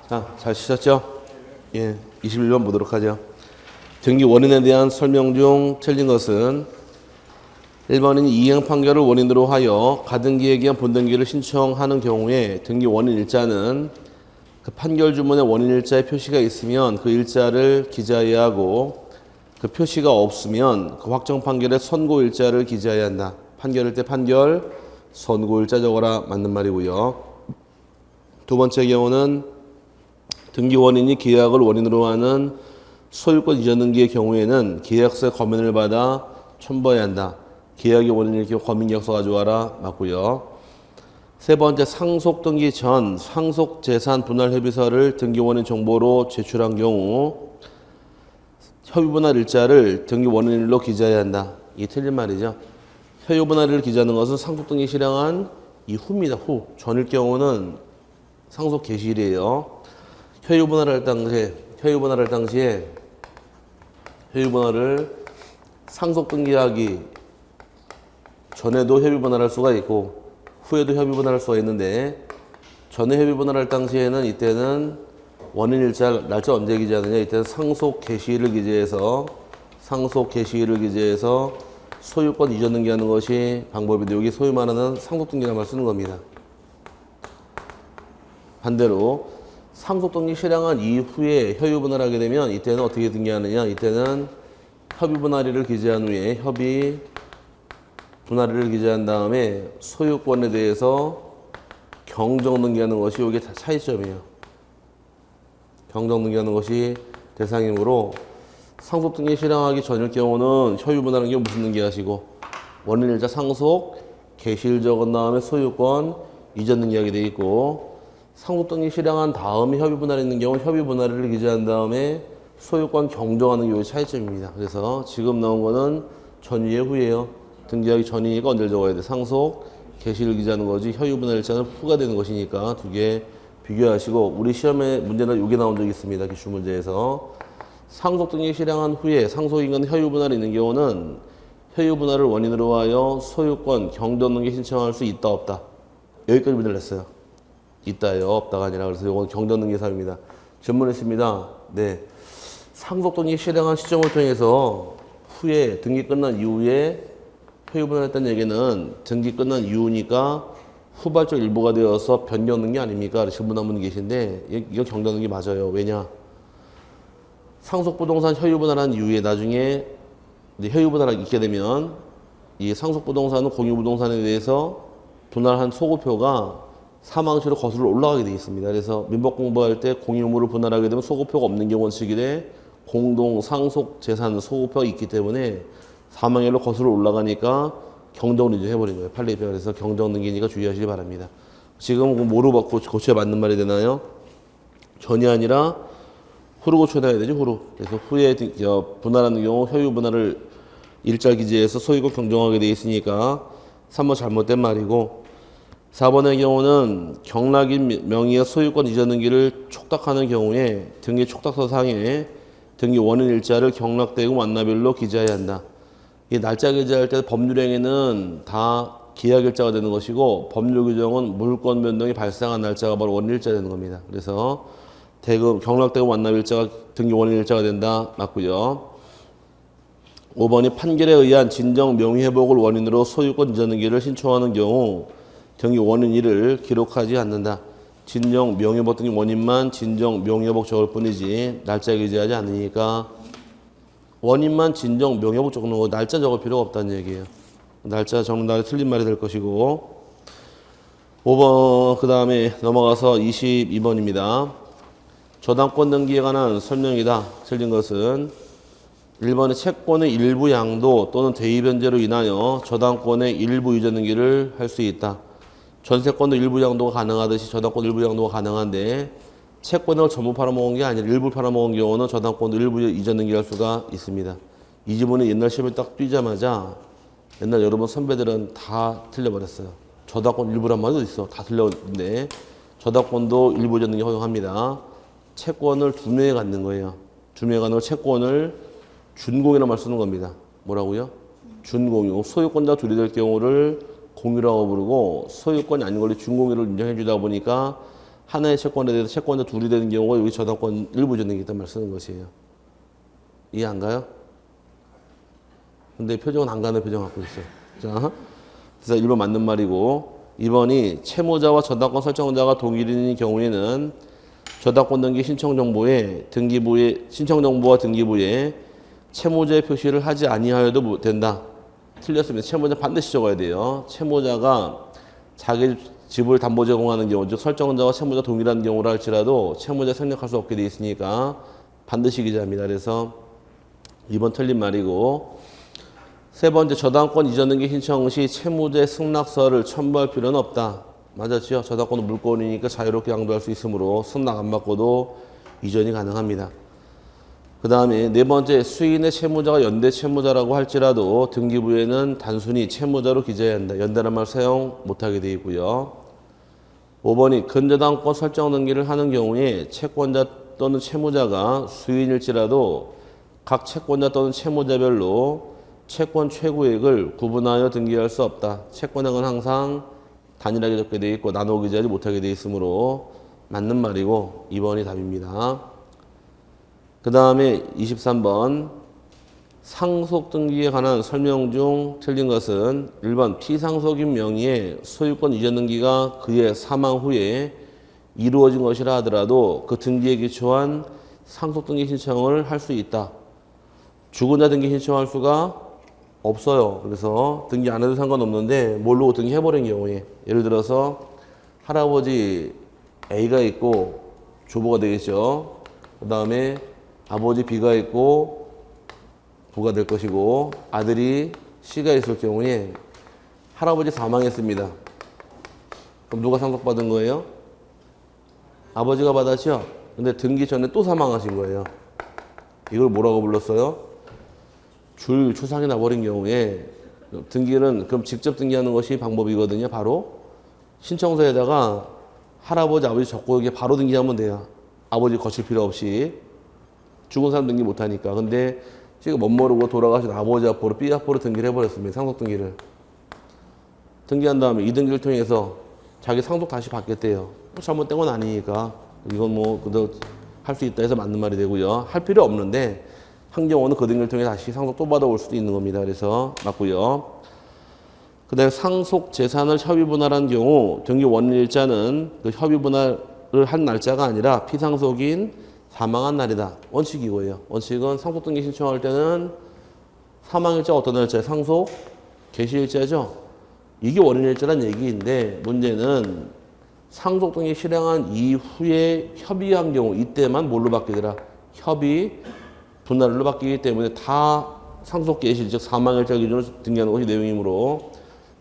자, 잘 치셨죠? 예, 21번 보도록 하죠. 등기 원인에 대한 설명 중 틀린 것은 1번인 이행 판결을 원인으로 하여 가등기에 기한 본등기를 신청하는 경우에 등기 원인 일자는 그 판결 주문에 원인 일자의 표시가 있으면 그 일자를 기재해야 하고 그 표시가 없으면 그 확정 판결의 선고 일자를 기재해야 한다. 판결일 때 판결, 선고 일자 적어라. 맞는 말이고요. 두 번째 경우는 등기 원인이 계약을 원인으로 하는 소유권 이전 등기의 경우에는 계약서의 검인을 받아 첨부해야 한다. 계약의 원인일 경우 검인계약서 가져와라. 맞고요. 세 번째, 상속 등기 전 상속 재산 분할 협의서를 등기 원인 정보로 제출한 경우 협의 분할 일자를 등기 원인일로 기재해야 한다. 이게 틀린 말이죠. 협의 분할을 기재하는 것은 상속 등기 실행한 이후입니다. 후. 전일 경우는 상속 개시일이에요. 협의 분할을 할 당시에 협의 분할을 상속 등기하기 전에도 협의 분할할 수가 있고 후에도 협의 분할할 수가 있는데 전에 협의 분할할 당시에는 이때는 원인 일자 날짜 언제 기재하느냐, 이때는 상속 개시일을 기재해서 소유권 이전 등기하는 것이 방법인데 여기 소위 말하는 상속 등기란 말 쓰는 겁니다. 반대로 상속 등기 실행한 이후에 협의 분할하게 되면 이때는 어떻게 등기하느냐, 이때는 협의 분할일을 기재한 후에 협의 분할일을 기재한 다음에 소유권에 대해서 경정 등기하는 것이 이게 차이점이에요. 경정 등기하는 것이 대상이므로 상속 등기 실행하기 전일 경우는 협의 분할하는 경우 무슨 등기 하시고 원인일자 상속 개시일 적은 다음에 소유권 이전 등기하게 돼 있고, 상속 등기 실행한 다음에 협의 분할이 있는 경우 협의 분할일을 기재한 다음에 소유권 경정하는 경우의 차이점입니다. 그래서 지금 나온 거는 전이에 후예요. 등기하기 전이니까 언제 적어야 돼? 상속 개시를 기재하는 거지 협의 분할 일자는 후가 되는 것이니까 두 개 비교하시고, 우리 시험에 문제는 이게 나온 적이 있습니다. 기출 문제에서 상속 등기 실행한 후에 상속인간 협의 분할이 있는 경우는 협의 분할을 원인으로 하여 소유권 경정 등기 신청할 수 있다 없다. 여기까지 문제를 냈어요. 있다요 없다가 아니라. 그래서 이건 경정 등기 사유입니다. 질문했습니다. 네, 상속 등기 실행한 시점을 통해서 후에 등기 끝난 이후에 협의 분할했다는 얘기는 등기 끝난 이후니까 후발적 일부가 되어서 변경 등기 아닙니까? 질문한 분 계신데 이거 경정 등기 맞아요. 왜냐? 상속 부동산 협의 분할한 이후에 나중에 이제 협의 분할이 있게 되면 이 상속 부동산은 공유 부동산에 대해서 분할한 소급표가 사망시로 거슬러 올라가게 되어 있습니다. 그래서 민법 공부할 때 공유물을 분할하게 되면 소급표가 없는 경우 원칙이래 공동 상속 재산 소급표가 있기 때문에 사망일로 거슬러 올라가니까 경정을 이제 해버린 거예요. 판례입니다. 그래서 경정 등기니까 주의하시기 바랍니다. 지금 뭐로 바꿔 고쳐야 맞는 말이 되나요? 전이 아니라 후로 고쳐야 되죠. 후로. 그래서 후에 분할하는 경우 협의 분할을 일자 기재해서 소유권 경정하게 돼 있으니까 3번 잘못된 말이고, 4번의 경우는 경락인 명의의 소유권 이전 등기를 촉탁하는 경우에 등기 촉탁서상에 등기 원인 일자를 경락대금 완납일로 기재해야 한다. 이 날짜 기재할 때 법률행위는 다 계약일자가 되는 것이고 법률 규정은 물권 변동이 발생한 날짜가 바로 원인일자 되는 겁니다. 그래서 대금, 경락대금 완납일자가 등기 원인일자가 된다. 맞고요. 5번이 판결에 의한 진정 명의회복을 원인으로 소유권 이전 등기를 신청하는 경우 등기 원인일을 기록하지 않는다. 진정 명의회복 등기 원인만 진정 명의회복 적을 뿐이지 날짜 기재하지 않으니까 원인만 진정 명의회복 적는 거 날짜 적을 필요가 없다는 얘기예요. 날짜 적는 날에 틀린 말이 될 것이고. 5번 그 다음에 넘어가서 22번입니다. 저당권 등기에 관한 설명이다. 틀린 것은 1번의 채권의 일부 양도 또는 대위 변제로 인하여 저당권의 일부 이전 등기를 할 수 있다. 전세권도 일부 양도가 가능하듯이 저당권 일부 양도가 가능한데 채권을 전부 팔아먹은 게 아니라 일부 팔아먹은 경우는 저당권도 일부 이전 등기할 수가 있습니다. 이 지문이 옛날 시험에 딱 뛰자마자 옛날 여러분 선배들은 다 틀려버렸어요. 저당권 일부란 말도 있어. 다 틀렸는데 저당권도 일부 이전 등기 허용합니다. 채권을 두 명이 갖는 거예요. 두 명이 갖는 채권을 준공이라는 말 쓰는 겁니다. 뭐라고요? 준공유. 소유권자 둘이 될 경우를 공유라고 부르고 소유권이 아닌 걸로 준공유를 인정해 주다 보니까 하나의 채권에 대해서 채권자 둘이 되는 경우가 여기 저당권 일부 전등기 때문에 쓰는 것이에요. 이해 안 가요? 근데 표정은 안 가는 표정 갖고 있어요. 자, 그래서 1번 맞는 말이고 2번이 채무자와 저당권 설정자가 동일인 경우에는 저당권 등기 신청 정보에 등기부에 신청 정보와 등기부에 채무자의 표시를 하지 아니하여도 된다. 틀렸습니다. 채무자 반드시 적어야 돼요. 채무자가 자기 집을 담보 제공하는 경우, 즉 설정자와 채무자 동일한 경우라 할지라도 채무자 생략할 수 없게 돼 있으니까 반드시 기재합니다. 그래서 2번 틀린 말이고 세 번째 저당권 이전 등기 신청 시 채무자의 승낙서를 첨부할 필요는 없다. 맞았죠? 저당권은 물권이니까 자유롭게 양도할 수 있으므로 승낙 안 받고도 이전이 가능합니다. 그 다음에 네 번째 수인의 채무자가 연대 채무자라고 할지라도 등기부에는 단순히 채무자로 기재해야 한다. 연대란 말 사용 못하게 되어 있고요. 5번이 근저당권 설정 등기를 하는 경우에 채권자 또는 채무자가 수인일지라도 각 채권자 또는 채무자별로 채권 최고액을 구분하여 등기할 수 없다. 채권액은 항상 단일하게 적게 되어 있고 나눠 기재하지 못하게 되어 있으므로 맞는 말이고 2번이 답입니다. 그 다음에 23번 상속 등기에 관한 설명 중 틀린 것은 1번 피상속인 명의의 소유권 이전 등기가 그의 사망 후에 이루어진 것이라 하더라도 그 등기에 기초한 상속 등기 신청을 할 수 있다. 죽은 자 등기 신청할 수가 없어요. 그래서 등기 안 해도 상관없는데 모르고 등기해버린 경우에 예를 들어서 할아버지 A가 있고 조부가 되겠죠. 그 다음에 아버지 B가 있고 부가 될 것이고 아들이 C가 있을 경우에 할아버지 사망했습니다. 그럼 누가 상속받은 거예요? 아버지가 받았죠? 근데 등기 전에 또 사망하신 거예요. 이걸 뭐라고 불렀어요? 줄 추상이 나버린 경우에 등기는 그럼 직접 등기하는 것이 방법이거든요. 바로 신청서에다가 할아버지 아버지 적고 여기에 바로 등기하면 돼요. 아버지 거칠 필요 없이. 죽은 사람 등기 못하니까. 근데 지금 멋모르고 돌아가신 아버지 앞으로 B 앞으로 등기를 해버렸습니다. 상속 등기를. 등기한 다음에 이 등기를 통해서 자기 상속 다시 받겠대요. 잘못된 건 아니니까 이건 뭐 그대로 할 수 있다 해서 맞는 말이 되고요. 할 필요 없는데 한 경우는 그 등기를 통해 다시 상속 또 받아올 수도 있는 겁니다. 그래서 맞고요. 그 다음에 상속 재산을 협의 분할한 경우 등기 원일자는 그 협의 분할을 한 날짜가 아니라 피상속인 사망한 날이다. 원칙이고요. 원칙은 상속 등기 신청할 때는 사망일자 어떤 날짜에 상속 개시일자죠. 이게 원인일자란 얘기인데 문제는 상속 등기 실행한 이후에 협의한 경우 이때만 뭘로 바뀌더라? 협의 분할로 바뀌기 때문에 다 상속 개시 즉 사망일자 기준으로 등기하는 것이 내용이므로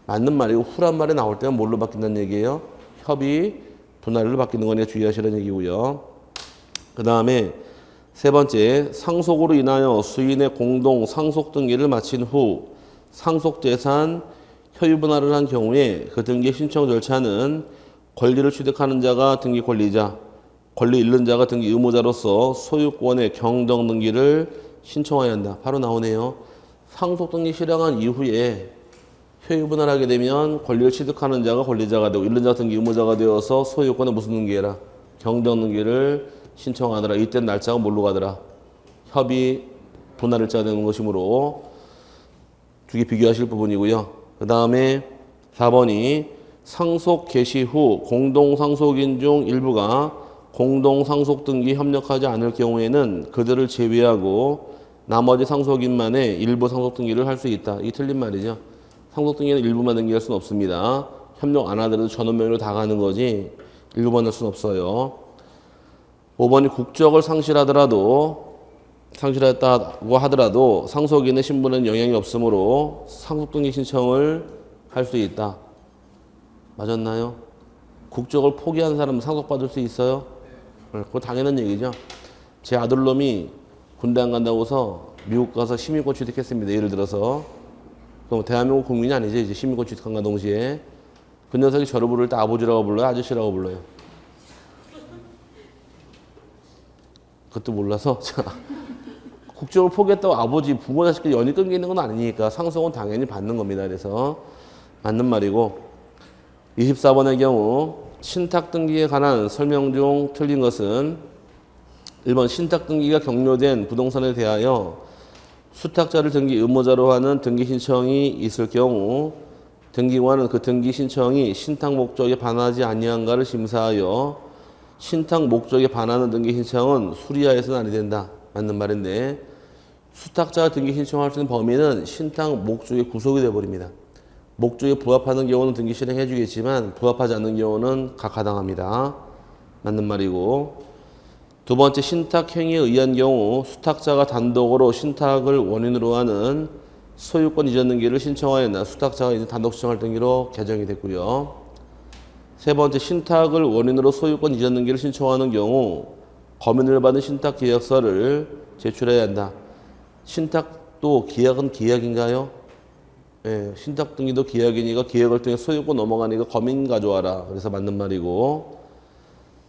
맞는 말이고 후란 말이 나올 때는 뭘로 바뀐다는 얘기예요? 협의 분할로 바뀌는 거니까 주의하시라는 얘기고요. 그 다음에 세 번째 상속으로 인하여 수인의 공동 상속 등기를 마친 후 상속 재산 효유 분할을 한 경우에 그 등기 신청 절차는 권리를 취득하는 자가 등기 권리자, 권리 잃는 자가 등기 의무자로서 소유권의 경정 등기를 신청해야 한다. 바로 나오네요. 상속 등기 실행한 이후에 효유 분할하게 되면 권리를 취득하는 자가 권리자가 되고 잃는 자가 등기 의무자가 되어서 소유권에 무슨 등기해라? 경정 등기를 신청하더라. 이때 날짜가 뭘로 가더라? 협의 분할일자가 되는 것이므로 두 개 비교하실 부분이고요. 그 다음에 4번이 상속 개시 후 공동상속인 중 일부가 공동상속등기 협력하지 않을 경우에는 그들을 제외하고 나머지 상속인만의 일부 상속등기를 할 수 있다. 이게 틀린 말이죠. 상속등기는 일부만 등기할 수는 없습니다. 협력 안 하더라도 전원 명의로 다 가는 거지 일부만 할 수는 없어요. 5번이 국적을 상실했다고 하더라도 상속인의 신분은 영향이 없으므로 상속등기 신청을 할 수 있다. 맞았나요? 국적을 포기한 사람은 상속받을 수 있어요? 그거 당연한 얘기죠. 제 아들놈이 군대 안 간다고 해서 미국 가서 시민권 취득했습니다. 예를 들어서. 그럼 대한민국 국민이 아니죠. 이제 시민권 취득한과 동시에. 그 녀석이 저를 부를 때 아버지라고 불러요? 아저씨라고 불러요? 그것도 몰라서. 자, 국적을 포기했다고 아버지, 부모, 자식끼리 연이 끊기는 건 아니니까 상속은 당연히 받는 겁니다. 그래서 맞는 말이고 24번의 경우 신탁 등기에 관한 설명 중 틀린 것은 1번 신탁 등기가 격려된 부동산에 대하여 수탁자를 등기 의무자로 하는 등기 신청이 있을 경우 등기관은 그 등기 신청이 신탁 목적에 반하지 아니한가를 심사하여 신탁 목적에 반하는 등기 신청은 수리하여서는 아니 된다. 맞는 말인데 수탁자가 등기 신청할 수 있는 범위는 신탁 목적에 구속이 되어버립니다. 목적에 부합하는 경우는 등기 실행해 주겠지만 부합하지 않는 경우는 각하당합니다. 맞는 말이고 두 번째 신탁 행위에 의한 경우 수탁자가 단독으로 신탁을 원인으로 하는 소유권 이전 등기를 신청하였나 수탁자가 이제 단독 신청할 등기로 개정이 됐고요. 세 번째 신탁을 원인으로 소유권 이전 등기를 신청하는 경우 검인을 받은 신탁 계약서를 제출해야 한다. 신탁도 계약은 계약인가요? 예, 신탁 등기도 계약이니까 계약을 통해 소유권 넘어가니까 검인 가져와라. 그래서 맞는 말이고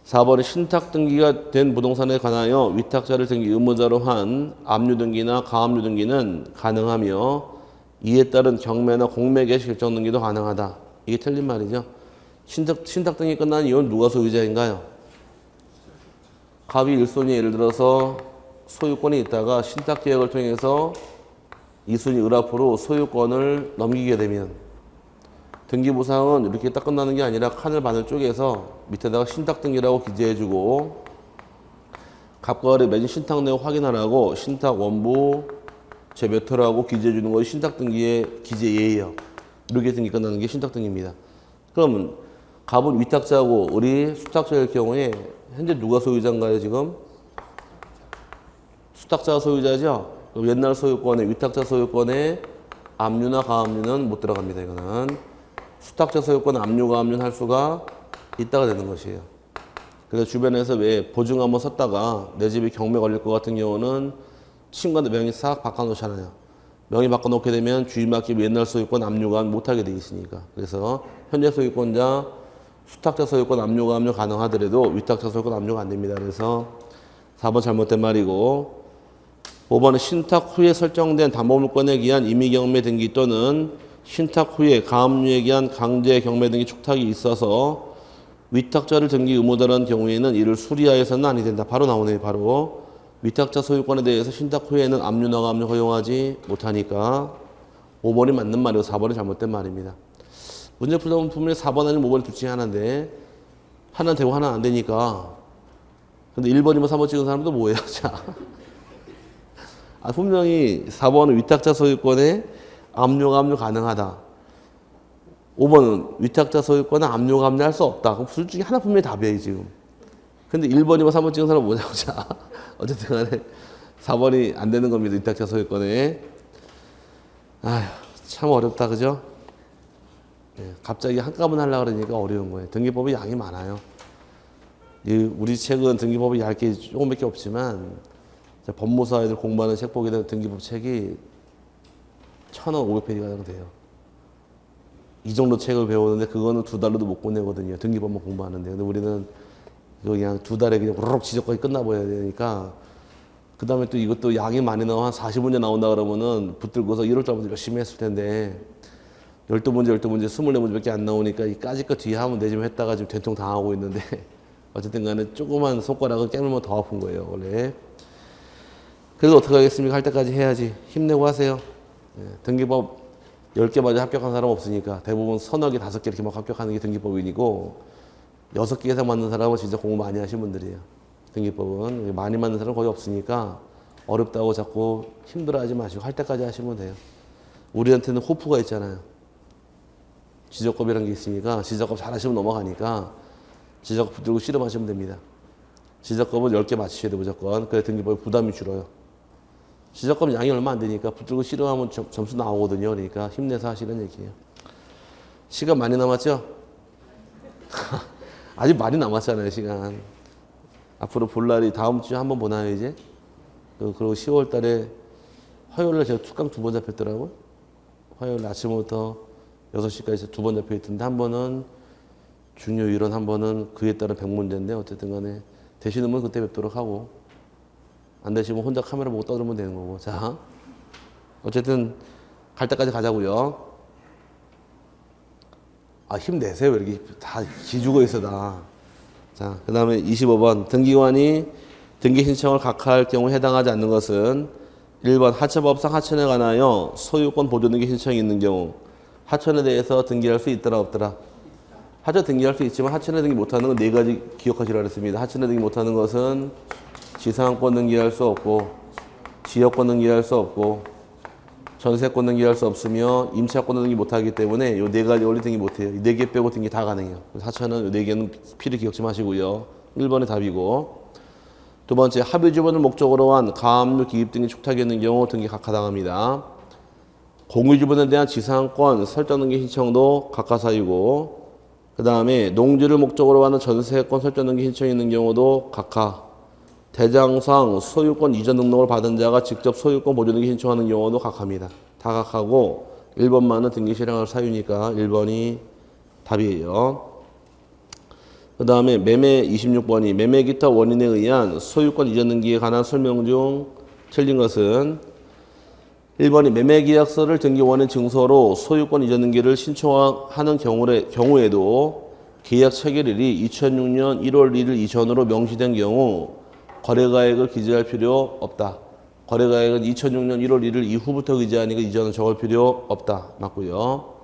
4번은 신탁 등기가 된 부동산에 관하여 위탁자를 등기 의무자로 한 압류 등기나 가압류 등기는 가능하며 이에 따른 경매나 공매개 실정 등기도 가능하다. 이게 틀린 말이죠. 신탁 등기 끝난 이후는 누가 소유자인가요? 갑이 일손이 예를 들어서 소유권이 있다가 신탁 계약을 통해서 이순이 을 앞으로 소유권을 넘기게 되면 등기부상은 이렇게 딱 끝나는 게 아니라 칸을 반을 쪼개서 밑에다가 신탁 등기라고 기재해주고 갑과 을의 맺은 신탁 내용 확인하라고 신탁 원부 제 몇 호라고 기재해주는 것이 신탁 등기의 기재 예예요. 이렇게 등기 끝나는 게 신탁 등기입니다. 그럼 갑은 위탁자고 을이 수탁자일 경우에 현재 누가 소유자인가요 지금? 수탁자가 소유자죠? 그럼 옛날 소유권에 위탁자 소유권에 압류나 가압류는 못 들어갑니다. 이거는 수탁자 소유권 압류 가압류는 할 수가 있다가 되는 것이에요. 그래서 주변에서 왜 보증 한번 섰다가 내 집이 경매 걸릴 것 같은 경우는 친구한테 명의 싹 바꿔놓잖아요. 명의 바꿔놓게 되면 주인 맡기면 옛날 소유권 압류 가압류 못하게 돼 있으니까. 그래서 현재 소유권자 수탁자 소유권 압류 가압류 가능하더라도 위탁자 소유권 압류가 안 됩니다. 그래서 4번 잘못된 말이고 5번은 신탁 후에 설정된 담보물권에 기한 임의경매 등기 또는 신탁 후에 가압류에 기한 강제 경매 등기 축탁이 있어서 위탁자를 등기 의무자라는 경우에는 이를 수리하여서는 아니 된다. 바로 나오네요. 바로 위탁자 소유권에 대해서 신탁 후에는 압류나 가압류 허용하지 못하니까 5번이 맞는 말이고 4번이 잘못된 말입니다. 문제 풀다 보면 분명히 4번 아니면 5번이 둘 중에 하나인데 하나는 되고 하나는 안 되니까 근데 1번이면 3번 찍은 사람도 뭐예요? 자. 분명히 4번은 위탁자 소유권에 압류 가압류 가능하다. 5번은 위탁자 소유권에 압류 가압류 할 수 없다. 그럼 둘 중에 하나 분명히 답이에요 지금. 근데 1번이면 3번 찍은 사람 뭐냐고. 자, 어쨌든 간에 4번이 안 되는 겁니다. 위탁자 소유권에. 아휴, 참 어렵다 그죠? 예, 갑자기 한꺼번에 하려고 그러니까 어려운 거예요. 등기법이 양이 많아요. 우리 책은 등기법이 얇게 조금밖에 없지만 법무사 애들 공부하는 책 보게 되면 등기법 책이 1,500페이지 가량 돼요. 이 정도 책을 배우는데 그거는 2달로도 못 보내거든요. 등기법만 공부하는데. 근데 우리는 이거 그냥 2달에 그냥 우르륵 지적까지 끝나버려야 되니까 그 다음에 또 이것도 양이 많이 나와 한 40문제 나온다 그러면은 붙들고서 1월 달부터 열심히 했을 텐데 12문제, 24문제밖에 안 나오니까 이 까짓 거 뒤에 하면 내집 했다가 지금 된통 당하고 있는데 어쨌든 간에 조그만 손가락을 깨물면 더 아픈 거예요. 원래. 그래서 어떻게 하겠습니까? 할 때까지 해야지. 힘내고 하세요. 예, 등기법 10개 맞아 합격한 사람 없으니까 대부분 서너 개, 5개 이렇게 막 합격하는 게 등기법이고 6개 이상 맞는 사람은 진짜 공부 많이 하신 분들이에요. 등기법은 많이 맞는 사람은 거의 없으니까 어렵다고 자꾸 힘들어하지 마시고 할 때까지 하시면 돼요. 우리한테는 호프가 있잖아요. 지적법이라는 게 있으니까 지적법 잘하시면 넘어가니까 지적법 붙들고 씨름하시면 됩니다. 지적법은 10개 맞추셔야 돼요. 무조건. 그래 등기법이 부담이 줄어요. 지적법 양이 얼마 안 되니까 붙들고 씨름하면 점수 나오거든요. 그러니까 힘내서 하시는 얘기예요. 시간 많이 남았죠? 아직 많이 남았잖아요. 시간. 앞으로 볼 날이 다음 주에 한번 보나요 이제? 그리고 10월 달에 화요일에 제가 특강 2번 잡혔더라고요. 화요일 아침부터 6시까지 2번 잡혀 있던데 한 번은 중요 이론 한 번은 그에 따른 100문제인데 어쨌든 간에 되시는 분 그때 뵙도록 하고 안 되시면 혼자 카메라 보고 떠들면 되는 거고. 자, 어쨌든 갈 때까지 가자고요. 아, 힘내세요. 왜 이렇게 다 기죽어 있어, 다. 자, 그 다음에 25번. 등기관이 등기 신청을 각하할 경우 해당하지 않는 것은 1번 하천법상 하천에 관하여 소유권 보존 등기 신청이 있는 경우 하천에 대해서 등기할 수 있더라 없더라. 하천 등기할 수 있지만 하천에 등기 못하는 건 네 가지 기억하시라고 했습니다. 하천에 등기 못하는 것은 지상권 등기할 수 없고 지역권 등기할 수 없고 전세권 등기할 수 없으며 임차권 등기 못하기 때문에 이 네 가지 원리 등기 못해요. 이 네 개 빼고 등기 다 가능해요. 하천은 이 네 개는 필히 기억 좀 하시고요. 1번이 답이고. 두 번째, 합의 주변을 목적으로 한 가압류 기입 등기 축탁이 있는 경우 등기 각하당합니다. 공유 주변에 대한 지상권 설정 등기 신청도 각하사유고, 그 다음에 농지를 목적으로 하는 전세권 설정 등기 신청이 있는 경우도 각하. 대장상 소유권 이전 등록을 받은 자가 직접 소유권 보존 등기 신청하는 경우도 각하입니다. 다 각하고 1번만은 등기 실행할 사유니까 1번이 답이에요. 그 다음에 매매 26번이 매매 기타 원인에 의한 소유권 이전 등기에 관한 설명 중 틀린 것은 1번이 매매계약서를 등기 원인 증서로 소유권 이전 등기를 신청하는 경우에도 계약 체결일이 2006년 1월 1일 이전으로 명시된 경우 거래가액을 기재할 필요 없다. 거래가액은 2006년 1월 1일 이후부터 기재하니까 이전은 적을 필요 없다. 맞고요.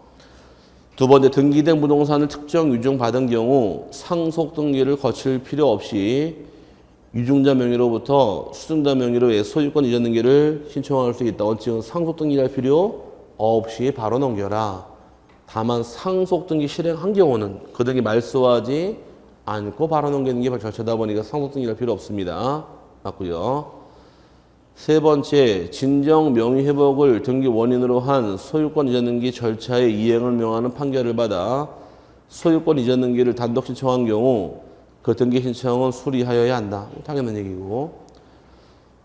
두 번째, 등기된 부동산을 특정 유증 받은 경우 상속 등기를 거칠 필요 없이 유증자 명의로부터 수증자 명의로의 소유권 이전 등기를 신청할 수 있다. 원칙은 상속 등기할 필요 없이 바로 넘겨라. 다만 상속 등기 실행한 경우는 그 등기 말소하지 않고 바로 넘기는 게 절차다 보니까 상속 등기할 필요 없습니다. 맞고요. 세 번째, 진정 명의 회복을 등기 원인으로 한 소유권 이전 등기 절차의 이행을 명하는 판결을 받아 소유권 이전 등기를 단독 신청한 경우 그 등기 신청은 수리하여야 한다. 당연한 얘기고.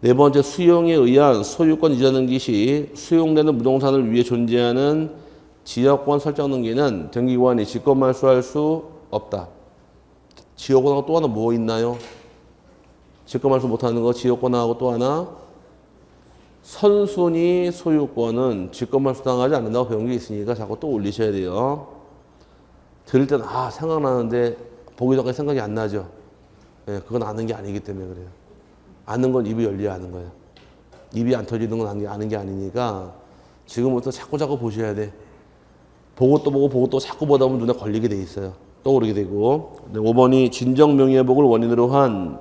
네 번째, 수용에 의한 소유권 이전 등기 시 수용되는 부동산을 위해 존재하는 지역권 설정 등기는 등기관이 직권 말소할 수 없다. 지역권하고 또 하나 뭐 있나요? 직권 말소 못하는 거 지역권하고 또 하나 선순위 소유권은 직권 말소 당하지 않는다고 배운 게 있으니까 자꾸 또 올리셔야 돼요. 들을 땐 생각나는데 보기 전까지 생각이 안 나죠. 예, 그건 아는 게 아니기 때문에 그래요. 아는 건 입이 열려야 아는 거예요. 입이 안 터지는 건 아는 게 아니니까 지금부터 자꾸 보셔야 돼. 보고 또 자꾸 보다 보면 눈에 걸리게 돼 있어요. 떠오르게 되고. 5번이 진정 명의회복을 원인으로 한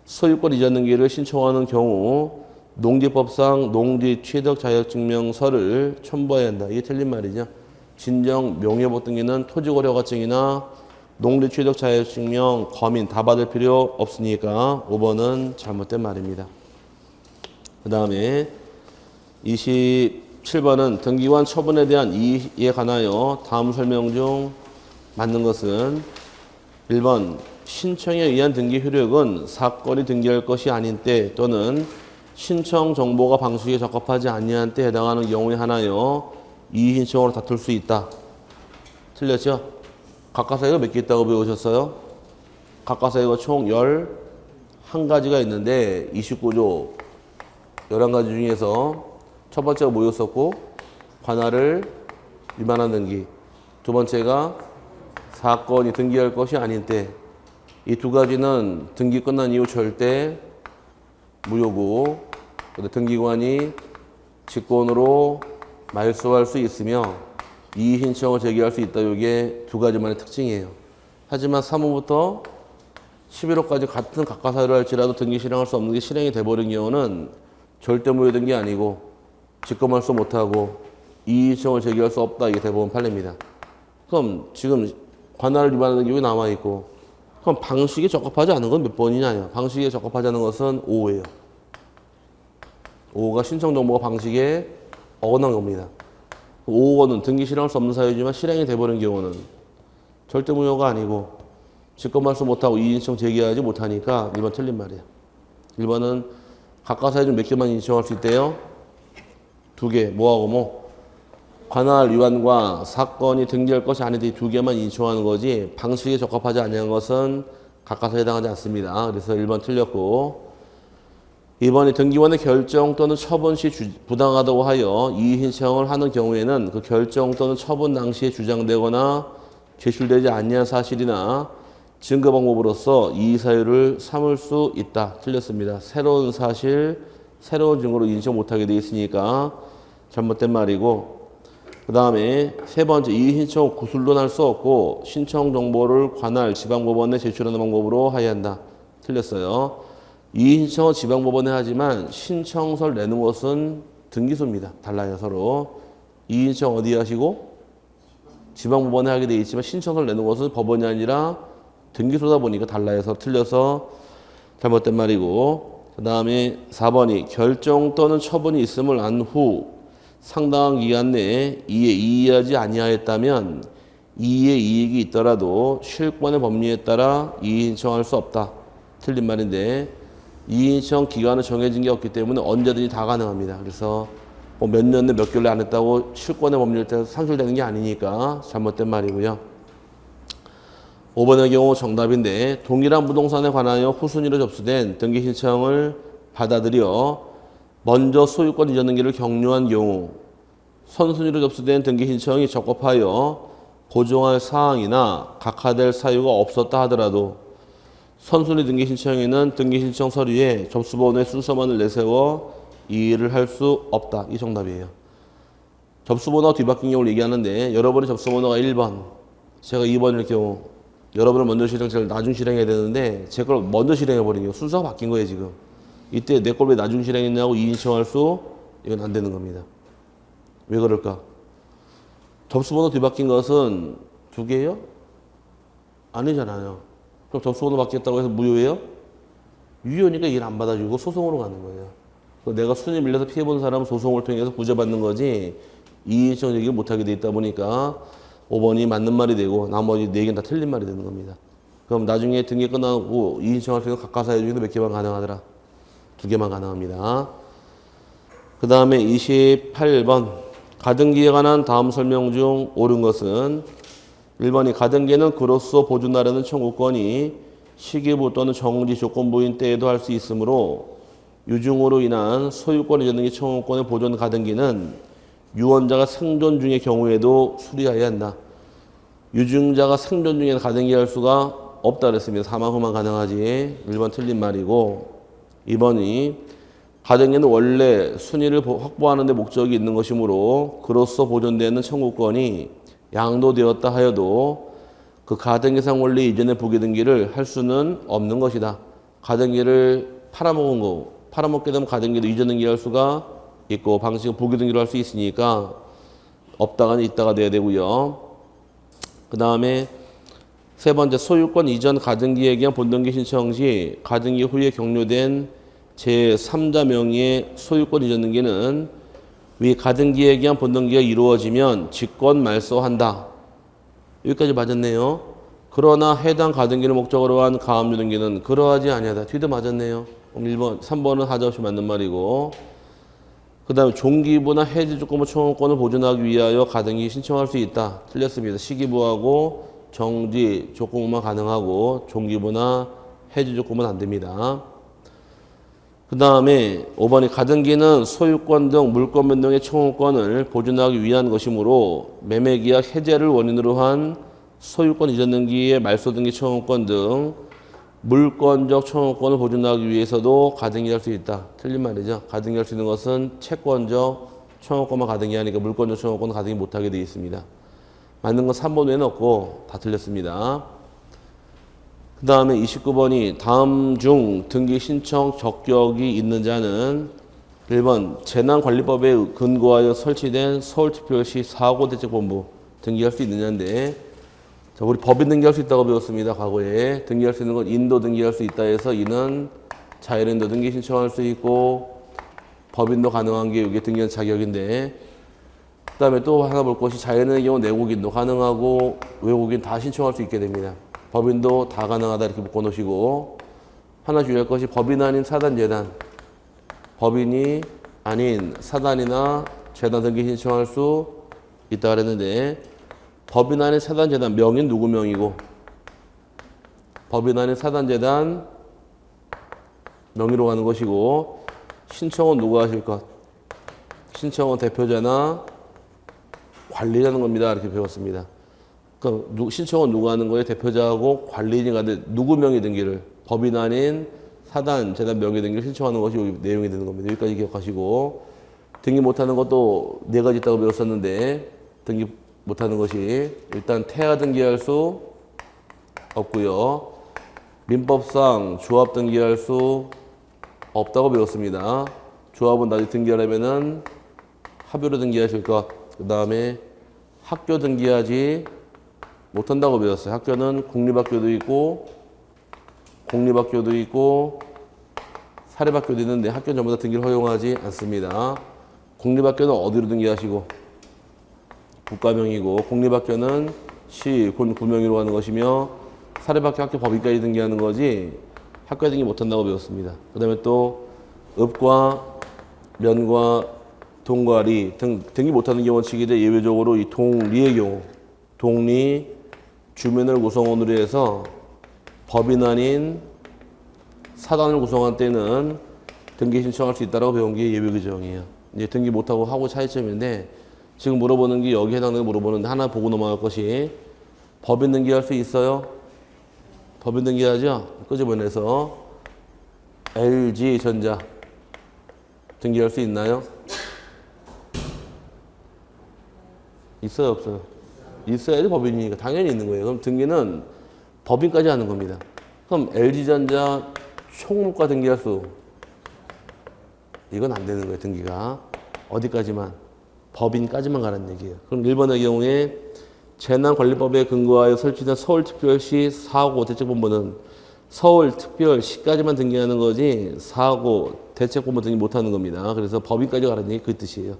소유권 이전 등기를 신청하는 경우 농지법상 농지 취득 자격증명서를 첨부해야 한다. 이게 틀린 말이죠. 진정 명의회복 등기는 토지고려가증이나 농지 취득 자격증명 검인 다 받을 필요 없으니까 5번은 잘못된 말입니다. 그 다음에 27번은 등기관 처분에 대한 이의에 관하여 다음 설명 중 맞는 것은 1번 신청에 의한 등기 효력은 사건이 등기할 것이 아닌 때 또는 신청 정보가 방식에 적합하지 아니한 때 해당하는 경우에 한하여 이의 신청으로 다툴 수 있다. 틀렸죠? 각하사유가 몇 개 있다고 배우셨어요? 각하사유가 총 11가지가 있는데 29조 11가지 중에서 첫 번째가 뭐였었고 관할을 위반한 등기, 두 번째가 사건이 등기할 것이 아닌 때, 이 두 가지는 등기 끝난 이후 절대 무효고 등기관이 직권으로 말소할 수 있으며 이의 신청을 제기할 수 있다. 이게 두 가지만의 특징이에요. 하지만 3호부터 11호까지 같은 각하사유를 할지라도 등기 실행할 수 없는 게 실행이 돼버린 경우는 절대 무효된 게 아니고 직권 말소 못하고 이의 신청을 제기할 수 없다. 이게 대법원 판례입니다. 그럼 지금 관할을 위반하는 경우가 남아있고, 그럼 방식에 적합하지 않은 건 몇 번이냐요? 방식에 적합하지 않은 것은 5호예요. 5호가 신청 정보가 방식에 어긋난 겁니다. 5호는 등기 실행할 수 없는 사유지만 실행이 돼버린 경우는 절대 무효가 아니고 직권 말소 못하고 이의 신청 제기하지 못하니까 1번 틀린 말이에요. 1번은 각하사유 중 몇 개만 인정할 수 있대요? 2개. 뭐하고 뭐? 관할 위반과 사건이 등기할 것이 아닌데 이 2개만 인정하는 거지 방식에 적합하지 않은 것은 각하사유에 해당하지 않습니다. 그래서 1번 틀렸고, 2번이 등기관의 결정 또는 처분 시 부당하다고 하여 이의 신청을 하는 경우에는 그 결정 또는 처분 당시에 주장되거나 제출되지 않냐는 사실이나 증거 방법으로서 이의 사유를 삼을 수 있다. 틀렸습니다. 새로운 사실, 새로운 증거로 인정 못하게 돼 있으니까 잘못된 말이고, 그 다음에 세 번째, 이의 신청 구술로 할 수 없고 신청 정보를 관할 지방법원에 제출하는 방법으로 하여야 한다. 틀렸어요. 이의 신청은 지방법원에 하지만 신청서를 내는 것은 등기소입니다. 달라요, 서로. 이의 신청 어디 하시고? 지방법원에 하게 돼 있지만 신청서를 내는 것은 법원이 아니라 등기소다 보니까 달라요. 틀려서 잘못된 말이고, 그 다음에 4번이 결정 또는 처분이 있음을 안 후 상당한 기간 내에 이에 이의하지 아니하였다면 이의 이익이 있더라도 실권의 법리에 따라 이의 신청할 수 없다. 틀린 말인데 이의 신청 기간은 정해진 게 없기 때문에 언제든지 다 가능합니다. 그래서 뭐 몇 년 내 몇 개월 안 했다고 실권의 법리에 따라 상실되는 게 아니니까 잘못된 말이고요. 5번의 경우 정답인데 동일한 부동산에 관하여 후순위로 접수된 등기 신청을 받아들여 먼저 소유권 이전 등기를 격려한 경우 선순위로 접수된 등기 신청이 적법하여 고정할 사항이나 각하될 사유가 없었다 하더라도 선순위 등기 신청에는 등기 신청 서류에 접수번호의 순서만을 내세워 이의를 할 수 없다. 이 정답이에요. 접수번호가 뒤바뀐 경우를 얘기하는데 여러분의 접수번호가 1번, 제가 2번일 경우 여러분을 먼저 실행, 제가 나중 실행해야 되는데 제 걸 먼저 실행해버린 거예요. 순서가 바뀐 거예요 지금. 이때 내 걸 왜 나중 실행했냐고 이의 신청할 수 이건 안 되는 겁니다. 왜 그럴까? 접수번호 뒤바뀐 것은 두 개예요? 아니잖아요. 그럼 접수번호 바뀌었다고 해서 무효예요? 유효니까 일 안 받아주고 소송으로 가는 거예요. 내가 순위 밀려서 피해본 사람은 소송을 통해서 구제받는 거지 이의 신청 얘기를 못하게 돼 있다 보니까 5번이 맞는 말이 되고 나머지 4개는 다 틀린 말이 되는 겁니다. 그럼 나중에 등기 끝나고 이의 신청할 수 있는 각하사유 중에서 몇 개만 가능하더라? 2개만 가능합니다. 그 다음에 28번 가등기에 관한 다음 설명 중 옳은 것은 1번이 가등기는 그로서 보존하려는 청구권이 시기부 또는 정지 조건부인 때에도 할 수 있으므로 유증으로 인한 소유권 이전 등기 청구권의 보존 가등기는 유언자가 생존 중의 경우에도 수리하여야 한다. 유증자가 생존 중에 가등기할 수가 없다 그랬습니다. 사망 후만 가능하지. 1번 틀린 말이고 2번이 가등기는 원래 순위를 확보하는 데 목적이 있는 것이므로 그로서 보존되는 청구권이 양도되었다 하여도 그 가등기상 원리 이전의 부기등기를 할 수는 없는 것이다. 가등기를 팔아먹은 거, 팔아먹게 되면 가등기도 이전 등기할 수가 있고 방식은 부기등기로 할 수 있으니까 없다가 있다가 돼야 되고요. 그 다음에 세 번째 소유권 이전 가등기에 의한 본등기 신청 시 가등기 후에 격려된 제3자 명의의 소유권 이전 등기는 위 가등기에 의한 본등기가 이루어지면 직권 말소한다. 여기까지 맞았네요. 그러나 해당 가등기를 목적으로 한 가압류 등기는 그러하지 아니하다. 뒤도 맞았네요. 1번, 3번은 하자없이 맞는 말이고 그 다음에 종기부나 해지 조건부 청구권을 보존하기 위하여 가등기 신청할 수 있다. 틀렸습니다. 시기부하고 정지 조건부만 가능하고 종기부나 해지 조건부는 안 됩니다. 그 다음에 5번이 가등기는 소유권 등 물권 변동의 청구권을 보존하기 위한 것이므로 매매계약 해제를 원인으로 한 소유권 이전 등기의 말소 등기 청구권 등 물권적 청구권을 보존하기 위해서도 가등기 할 수 있다. 틀린 말이죠. 가등기 할 수 있는 것은 채권적 청구권만 가등기 하니까 물권적 청구권은 가등기 못하게 되어 있습니다. 맞는 건 3번 외에는 없고 다 틀렸습니다. 그 다음에 29번이 다음 중 등기 신청 적격이 있는 자는 1번 재난관리법에 근거하여 설치된 서울특별시 사고대책본부 등기할 수 있느냐인데 자, 우리 법인 등기할 수 있다고 배웠습니다. 과거에 등기할 수 있는 건 인도 등기할 수 있다 해서 이는 자율인도 등기 신청할 수 있고 법인도 가능한 게 이게 등기한 자격인데 그 다음에 또 하나 볼 것이 자율인의 경우 내국인도 가능하고 외국인 다 신청할 수 있게 됩니다. 법인도 다 가능하다 이렇게 묶어놓으시고 하나 주의할 것이 법인 아닌 사단재단 법인이 아닌 사단이나 재단 등기 신청할 수 있다 그랬는데 법인 아닌 사단재단 명인 누구 명이고 법인 아닌 사단재단 명의로 가는 것이고 신청은 누가 하실 것? 신청은 대표자나 관리자는 겁니다. 이렇게 배웠습니다. 그러니까 신청은 누가 하는 거예요? 대표자하고 관리인이 가는데 누구 명의 등기를? 법인 아닌 사단, 재단 명의 등기를 신청하는 것이 여기 내용이 되는 겁니다. 여기까지 기억하시고 등기 못하는 것도 네 가지 있다고 배웠었는데 등기 못하는 것이 일단 태아 등기할 수 없고요. 민법상 조합 등기할 수 없다고 배웠습니다. 조합은 나중에 등기하려면은 합의로 등기하실 것. 그 다음에 학교 등기하지 못한다고 배웠어요. 학교는 공립학교도 있고 공립학교도 있고 사립학교도 있는데 학교는 전부 다 등기를 허용하지 않습니다. 공립학교는 어디로 등기하시고 국가명이고 공립학교는 시, 군, 구명의로 가는 것이며 사립학교 학교 법인까지 등기하는 거지 학교 등기 못한다고 배웠습니다. 그 다음에 또 읍과 면과 동과 리 등기 못하는 경우 치기대 예외적으로 이 동리의 경우 동리 주민을 구성원으로 해서 법인 아닌 사단을 구성한 때는 등기 신청할 수 있다고 배운 게 예외 규정이에요. 이제 등기 못하고 하고 차이점인데 지금 물어보는 게 여기에 해당되는 물어보는데 하나 보고 넘어갈 것이 법인 등기할 수 있어요? 법인 등기하죠? 끄집어내서 LG전자 등기할 수 있나요? 있어요, 없어요? 있어야지 법인이니까 당연히 있는 거예요. 그럼 등기는 법인까지 하는 겁니다. 그럼 LG전자 총무과 등기할 수 이건 안 되는 거예요. 등기가 어디까지만 법인까지만 가라는 얘기예요. 그럼 1번의 경우에 재난관리법에 근거하여 설치된 서울특별시 사고 대책본부는 서울특별시까지만 등기하는 거지 사고 대책본부 등기 못하는 겁니다. 그래서 법인까지 가라는 얘기 그 뜻이에요.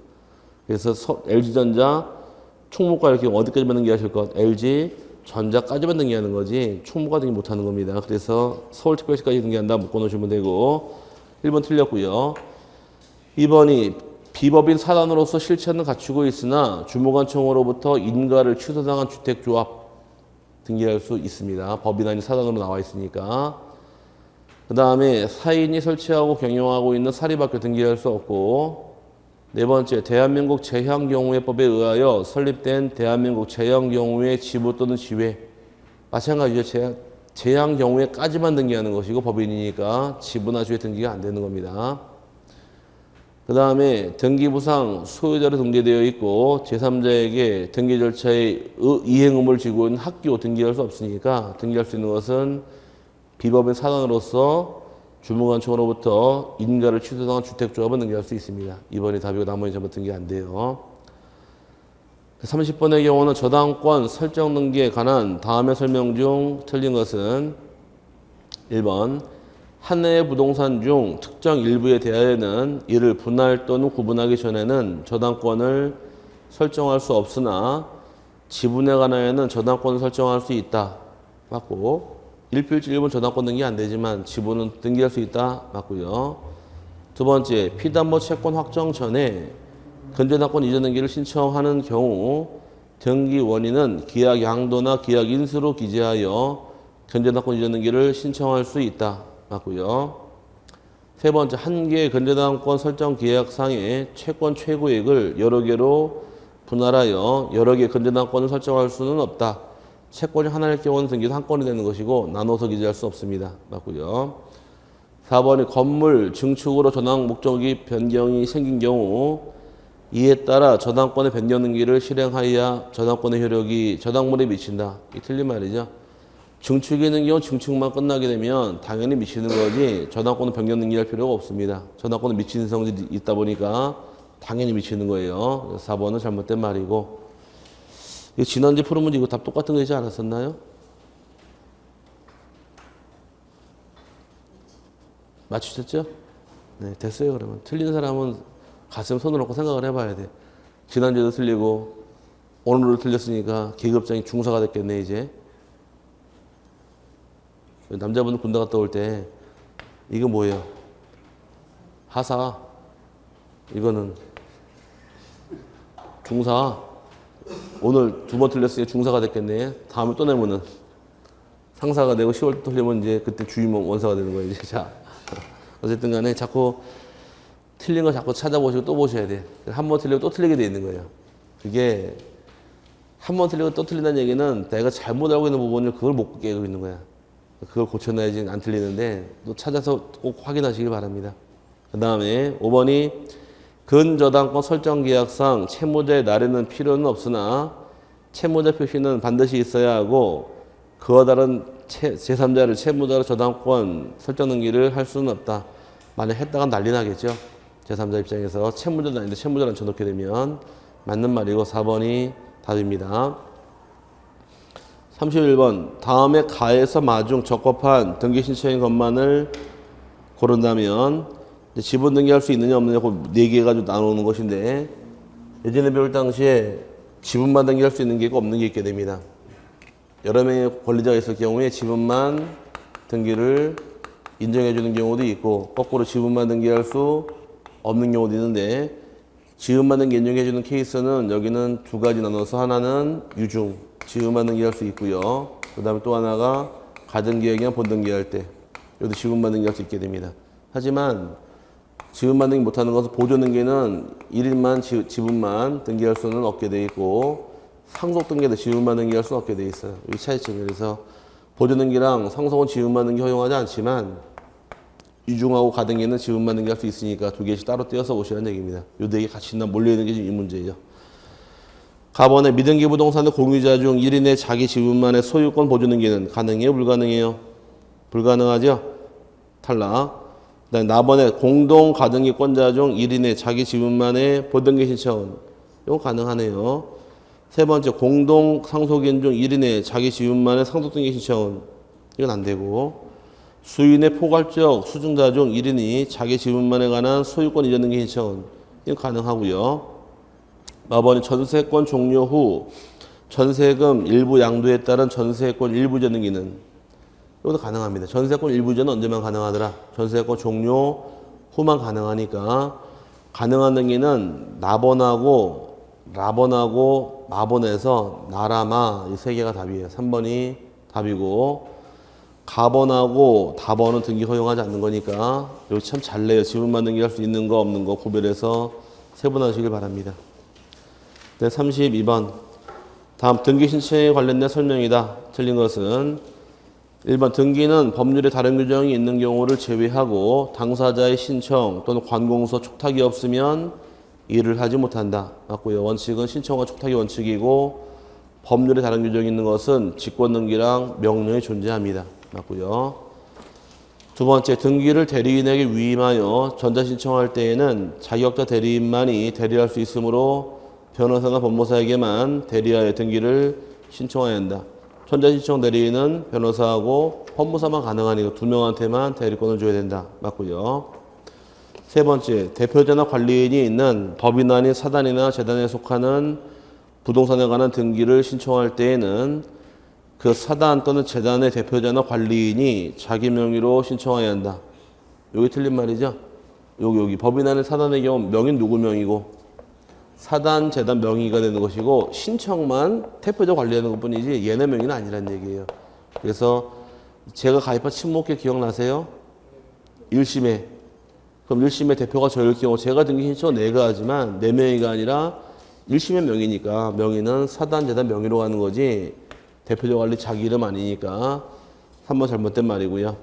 그래서 LG전자 총무과 이렇게 어디까지만 등기하실 것? LG전자까지만 등기하는 거지 총무과 등기 못하는 겁니다. 그래서 서울특별시까지 등기한다 묶어놓으시면 되고 1번 틀렸고요. 2번이 비법인 사단으로서 실체는 갖추고 있으나 주무관청으로부터 인가를 취소당한 주택조합 등기할 수 있습니다. 법인 아닌 사단으로 나와 있으니까. 그 다음에 사인이 설치하고 경영하고 있는 사립학교 등기할 수 없고 네 번째 대한민국 재향경우회법에 의하여 설립된 대한민국 재향경우회 지부 또는 지회 마찬가지죠. 재향경우회까지만 등기하는 것이고 법인이니까 지부나 지회 등기가 안 되는 겁니다. 그 다음에 등기부상 소유자로 등재되어 있고 제3자에게 등기 절차의 이행 의무를 지고 있는 학교 등기할 수 없으니까 등기할 수 있는 것은 비법인 사단으로서 주무관청으로부터 인가를 취소당한 주택조합은 등기할 수 있습니다. 2번이 답이고 나머지 전부 등기 안 돼요. 30번의 경우는 저당권 설정 등기에 관한 다음의 설명 중 틀린 것은 1번 한 해의 부동산 중 특정 일부에 대하여는 이를 분할 또는 구분하기 전에는 저당권을 설정할 수 없으나 지분에 관하여는 저당권을 설정할 수 있다. 맞고 1필지 1분 저당권 등기 안 되지만 지분은 등기할 수 있다. 맞고요. 두 번째 피담보 채권 확정 전에 근저당권 이전 등기를 신청하는 경우 등기 원인은 계약 양도나 계약 인수로 기재하여 근저당권 이전 등기를 신청할 수 있다. 맞고요. 세 번째, 한 개의 근저당권 설정 계약상의 채권 최고액을 여러 개로 분할하여 여러 개의 근저당권을 설정할 수는 없다. 채권이 하나일 경우는 등기도 한 건이 되는 것이고 나눠서 기재할 수 없습니다. 맞고요. 4번이 건물 증축으로 전환 목적이 변경이 생긴 경우 이에 따라 저당권의 변경 등기를 실행하여야 저당권의 효력이 저당물에 미친다. 이 틀린 말이죠. 증축이 있는 경우 증축만 끝나게 되면 당연히 미치는 거지 저당권은 변경 등기할 필요가 없습니다. 저당권은 미치는 성질이 있다 보니까 당연히 미치는 거예요. 4번은 잘못된 말이고 지난주 푸른 문제 이거 답 똑같은 거 되지 않았었나요? 맞추셨죠? 네, 됐어요. 그러면 틀린 사람은 가슴 손을 얹고 생각을 해봐야 돼. 지난주에도 틀리고 오늘도 틀렸으니까 계급장이 중사가 됐겠네 이제. 남자분들 군대 갔다 올 때 이거 뭐예요? 하사. 이거는 중사. 오늘 두 번 틀렸으니 중사가 됐겠네. 다음에 또 내면은 상사가 되고 10월 또 틀리면 이제 그때 주임원 원사가 되는 거예요. 이제. 자, 어쨌든 간에 자꾸 틀린 거 자꾸 찾아보시고 또 보셔야 돼. 한 번 틀리고 또 틀리게 돼 있는 거예요. 그게 한 번 틀리고 또 틀린다는 얘기는 내가 잘못 알고 있는 부분을 그걸 못 깨고 있는 거야. 그걸 고쳐놔야지 안 틀리는데 또 찾아서 꼭 확인하시길 바랍니다. 그 다음에 5번이 근저당권 설정 계약상 채무자의 나르는 필요는 없으나 채무자 표시는 반드시 있어야 하고 그와 다른 제3자를 채무자로 저당권 설정 등기를 할 수는 없다. 만약 했다가 난리 나겠죠. 제3자 입장에서 채무자도 아닌데 채무자를 쳐놓게 되면 맞는 말이고 4번이 답입니다. 31번 다음에 가에서 마중 적법한 등기 신청인 것만을 고른다면 지분 등기할 수 있느냐 없느냐고 4개 가지고 나누는 것인데 예전에 배울 당시에 지분만 등기할 수 있는 게 있고 없는 게 있게 됩니다. 여러 명의 권리자가 있을 경우에 지분만 등기를 인정해 주는 경우도 있고 거꾸로 지분만 등기할 수 없는 경우도 있는데 지분만 등기 인정해 주는 케이스는 여기는 두 가지 나눠서 하나는 유중 지분만 등기할 수 있고요. 그 다음에 또 하나가 가등기획이나 본등기할 때 여기도 지분만 등기할 수 있게 됩니다. 하지만 지분만 등기 못하는 것은 보조등기는 1인만 지분만 등기할 수는 없게 돼 있고 상속등기도 지분만 등기할 수 없게 돼 있어요. 이 차이점이. 그래서 보조등기랑 상속은 지분만 등기 허용하지 않지만 유중하고 가등기는 지분만 등기할 수 있으니까 두 개씩 따로 떼어서 보시라는 얘기입니다. 요 네 개 같이 몰려있는 게 지금 이 문제예요. 가번에 미등기 부동산의 공유자 중 1인의 자기 지분만의 소유권 보조등기는 가능해요? 불가능해요? 불가능하죠? 탈락. 그다음에 나번에 공동 가등기권자 중 1인의 자기 지분만의 보등기 신청은 이건 가능하네요. 세 번째 공동 상속인 중 1인의 자기 지분만의 상속등기 신청은 이건 안 되고 수인의 포괄적 수증자 중 1인이 자기 지분만에 관한 소유권 이전 등기 신청은 이건 가능하고요. 마번이 전세권 종료 후 전세금 일부 양도에 따른 전세권 일부 이전 등기는 이것도 가능합니다. 전세권 일부 이전은 언제만 가능하더라? 전세권 종료 후만 가능하니까 가능한 등기는 나번하고 라번하고 마번에서 나라마 이 세 개가 답이에요. 3번이 답이고 가번하고 다번은 등기 허용하지 않는 거니까 여기 참 잘 내요. 지분만 등기할 수 있는 거 없는 거 구별해서 세분하시길 바랍니다. 네, 32번 다음 등기 신청에 관련된 설명이다. 틀린 것은 1번 등기는 법률에 다른 규정이 있는 경우를 제외하고 당사자의 신청 또는 관공서 촉탁이 없으면 일을 하지 못한다. 맞고요. 원칙은 신청과 촉탁이 원칙이고 법률에 다른 규정이 있는 것은 직권등기랑 명령이 존재합니다. 맞고요. 두 번째, 등기를 대리인에게 위임하여 전자신청할 때에는 자격자 대리인만이 대리할 수 있으므로 변호사나 법무사에게만 대리하여 등기를 신청해야 한다. 전자신청 대리인은 변호사하고 법무사만 가능하니까 두 명한테만 대리권을 줘야 된다. 맞고요. 세 번째, 대표자나 관리인이 있는 법인 아닌 사단이나 재단에 속하는 부동산에 관한 등기를 신청할 때에는 그 사단 또는 재단의 대표자나 관리인이 자기 명의로 신청해야 한다. 여기 틀린 말이죠. 여기 법인 아닌 사단의 경우 명의는 누구 명의고 사단, 재단 명의가 되는 것이고 신청만 대표자 관리하는 것뿐이지 얘네 명의는 아니란 얘기예요. 그래서 제가 가입한 친목회 기억나세요? 1심에. 그럼 1심의 대표가 저일 경우 제가 등기 신청은 내가 하지만 내 명의가 아니라 1심의 명의니까 명의는 사단, 재단 명의로 가는 거지 대표자 관리 자기 이름 아니니까 3번 잘못된 말이고요.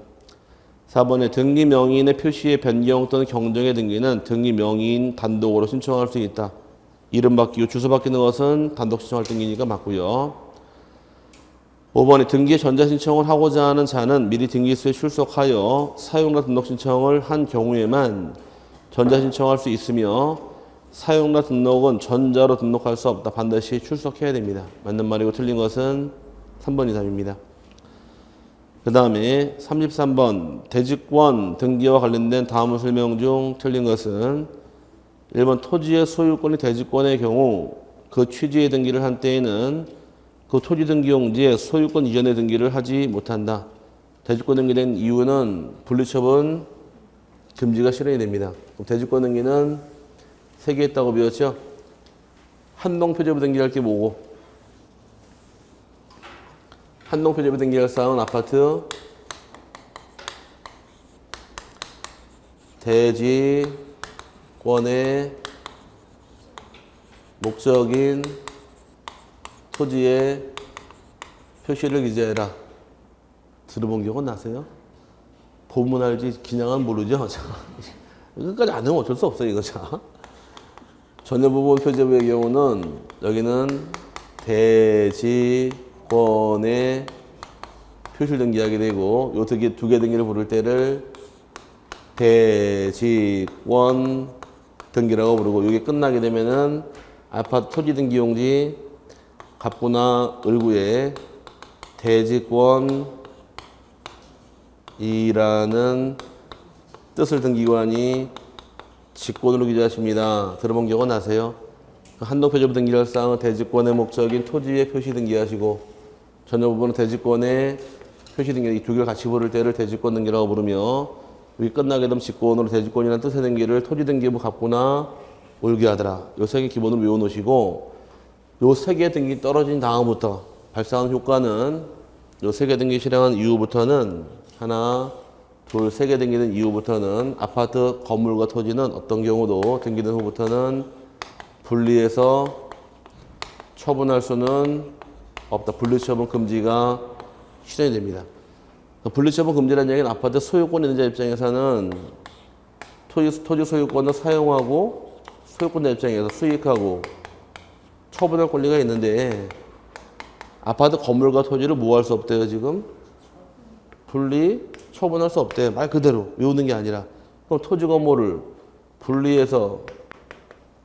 4번에 등기 명의인의 표시의 변경 또는 경정의 등기는 등기 명의인 단독으로 신청할 수 있다. 이름 바뀌고 주소 바뀌는 것은 단독 신청할 등기니까 맞고요. 5번에 등기에 전자신청을 하고자 하는 자는 미리 등기소에 출석하여 사용자 등록 신청을 한 경우에만 전자신청할 수 있으며 사용자 등록은 전자로 등록할 수 없다. 반드시 출석해야 됩니다. 맞는 말이고 틀린 것은 3번이 답입니다. 그 다음에 33번 대지권 등기와 관련된 다음 설명 중 틀린 것은 1번 토지의 소유권이 대지권의 경우 그 취지의 등기를 한 때에는 그 토지 등기용지에 소유권 이전의 등기를 하지 못한다. 대지권 등기된 이유는 분리처분 금지가 실현이 됩니다. 그럼 대지권 등기는 3개 있다고 배웠죠? 한동표제부 등기할 게 뭐고? 한동표제부 등기할 사항은 아파트, 대지권의 목적인 토지에 표시를 기재해라. 들어본 기억은 나세요? 보면 알지 그냥은 모르죠. 자, 끝까지 안 하면 어쩔 수 없어요. 이거 자. 전여부분 표제부의 경우는 여기는 대지권에 표시를 등기하게 되고 요 두 개 등기를 부를 때를 대지권 등기라고 부르고 이게 끝나게 되면은 아파트 토지 등기 용지 갑구나 을구에 대지권이라는 뜻을 등기관이 직권으로 기재하십니다. 들어본 기억은 나세요? 한동 표제부 등기할 사항은 대지권의 목적인 토지의 표시 등기하시고 전혀 부분은 대지권의 표시 등기 이 두 개를 같이 부를 때를 대지권 등기라고 부르며 여기 끝나게 되면 직권으로 대지권이라는 뜻의 등기를 토지 등기부 갑구나 올게 하더라. 요 세 개 기본으로 외워놓으시고 요 세 개 등기 떨어진 다음부터 발생하는 효과는 요 세 개 등기 실행한 이후부터는 하나, 둘, 세 개 등기된 이후부터는 아파트 건물과 토지는 어떤 경우도 등기된 후부터는 분리해서 처분할 수는 없다. 분리처분 금지가 실현이 됩니다. 분리처분 금지라는 얘기는 아파트 소유권 있는 자 입장에서는 토지 소유권을 사용하고 소유권자 입장에서 수익하고 처분할 권리가 있는데 아파트 건물과 토지를 뭐 할 수 없대요 지금? 분리 처분할 수 없대. 말 그대로 외우는 게 아니라 그럼 토지 건물을 분리해서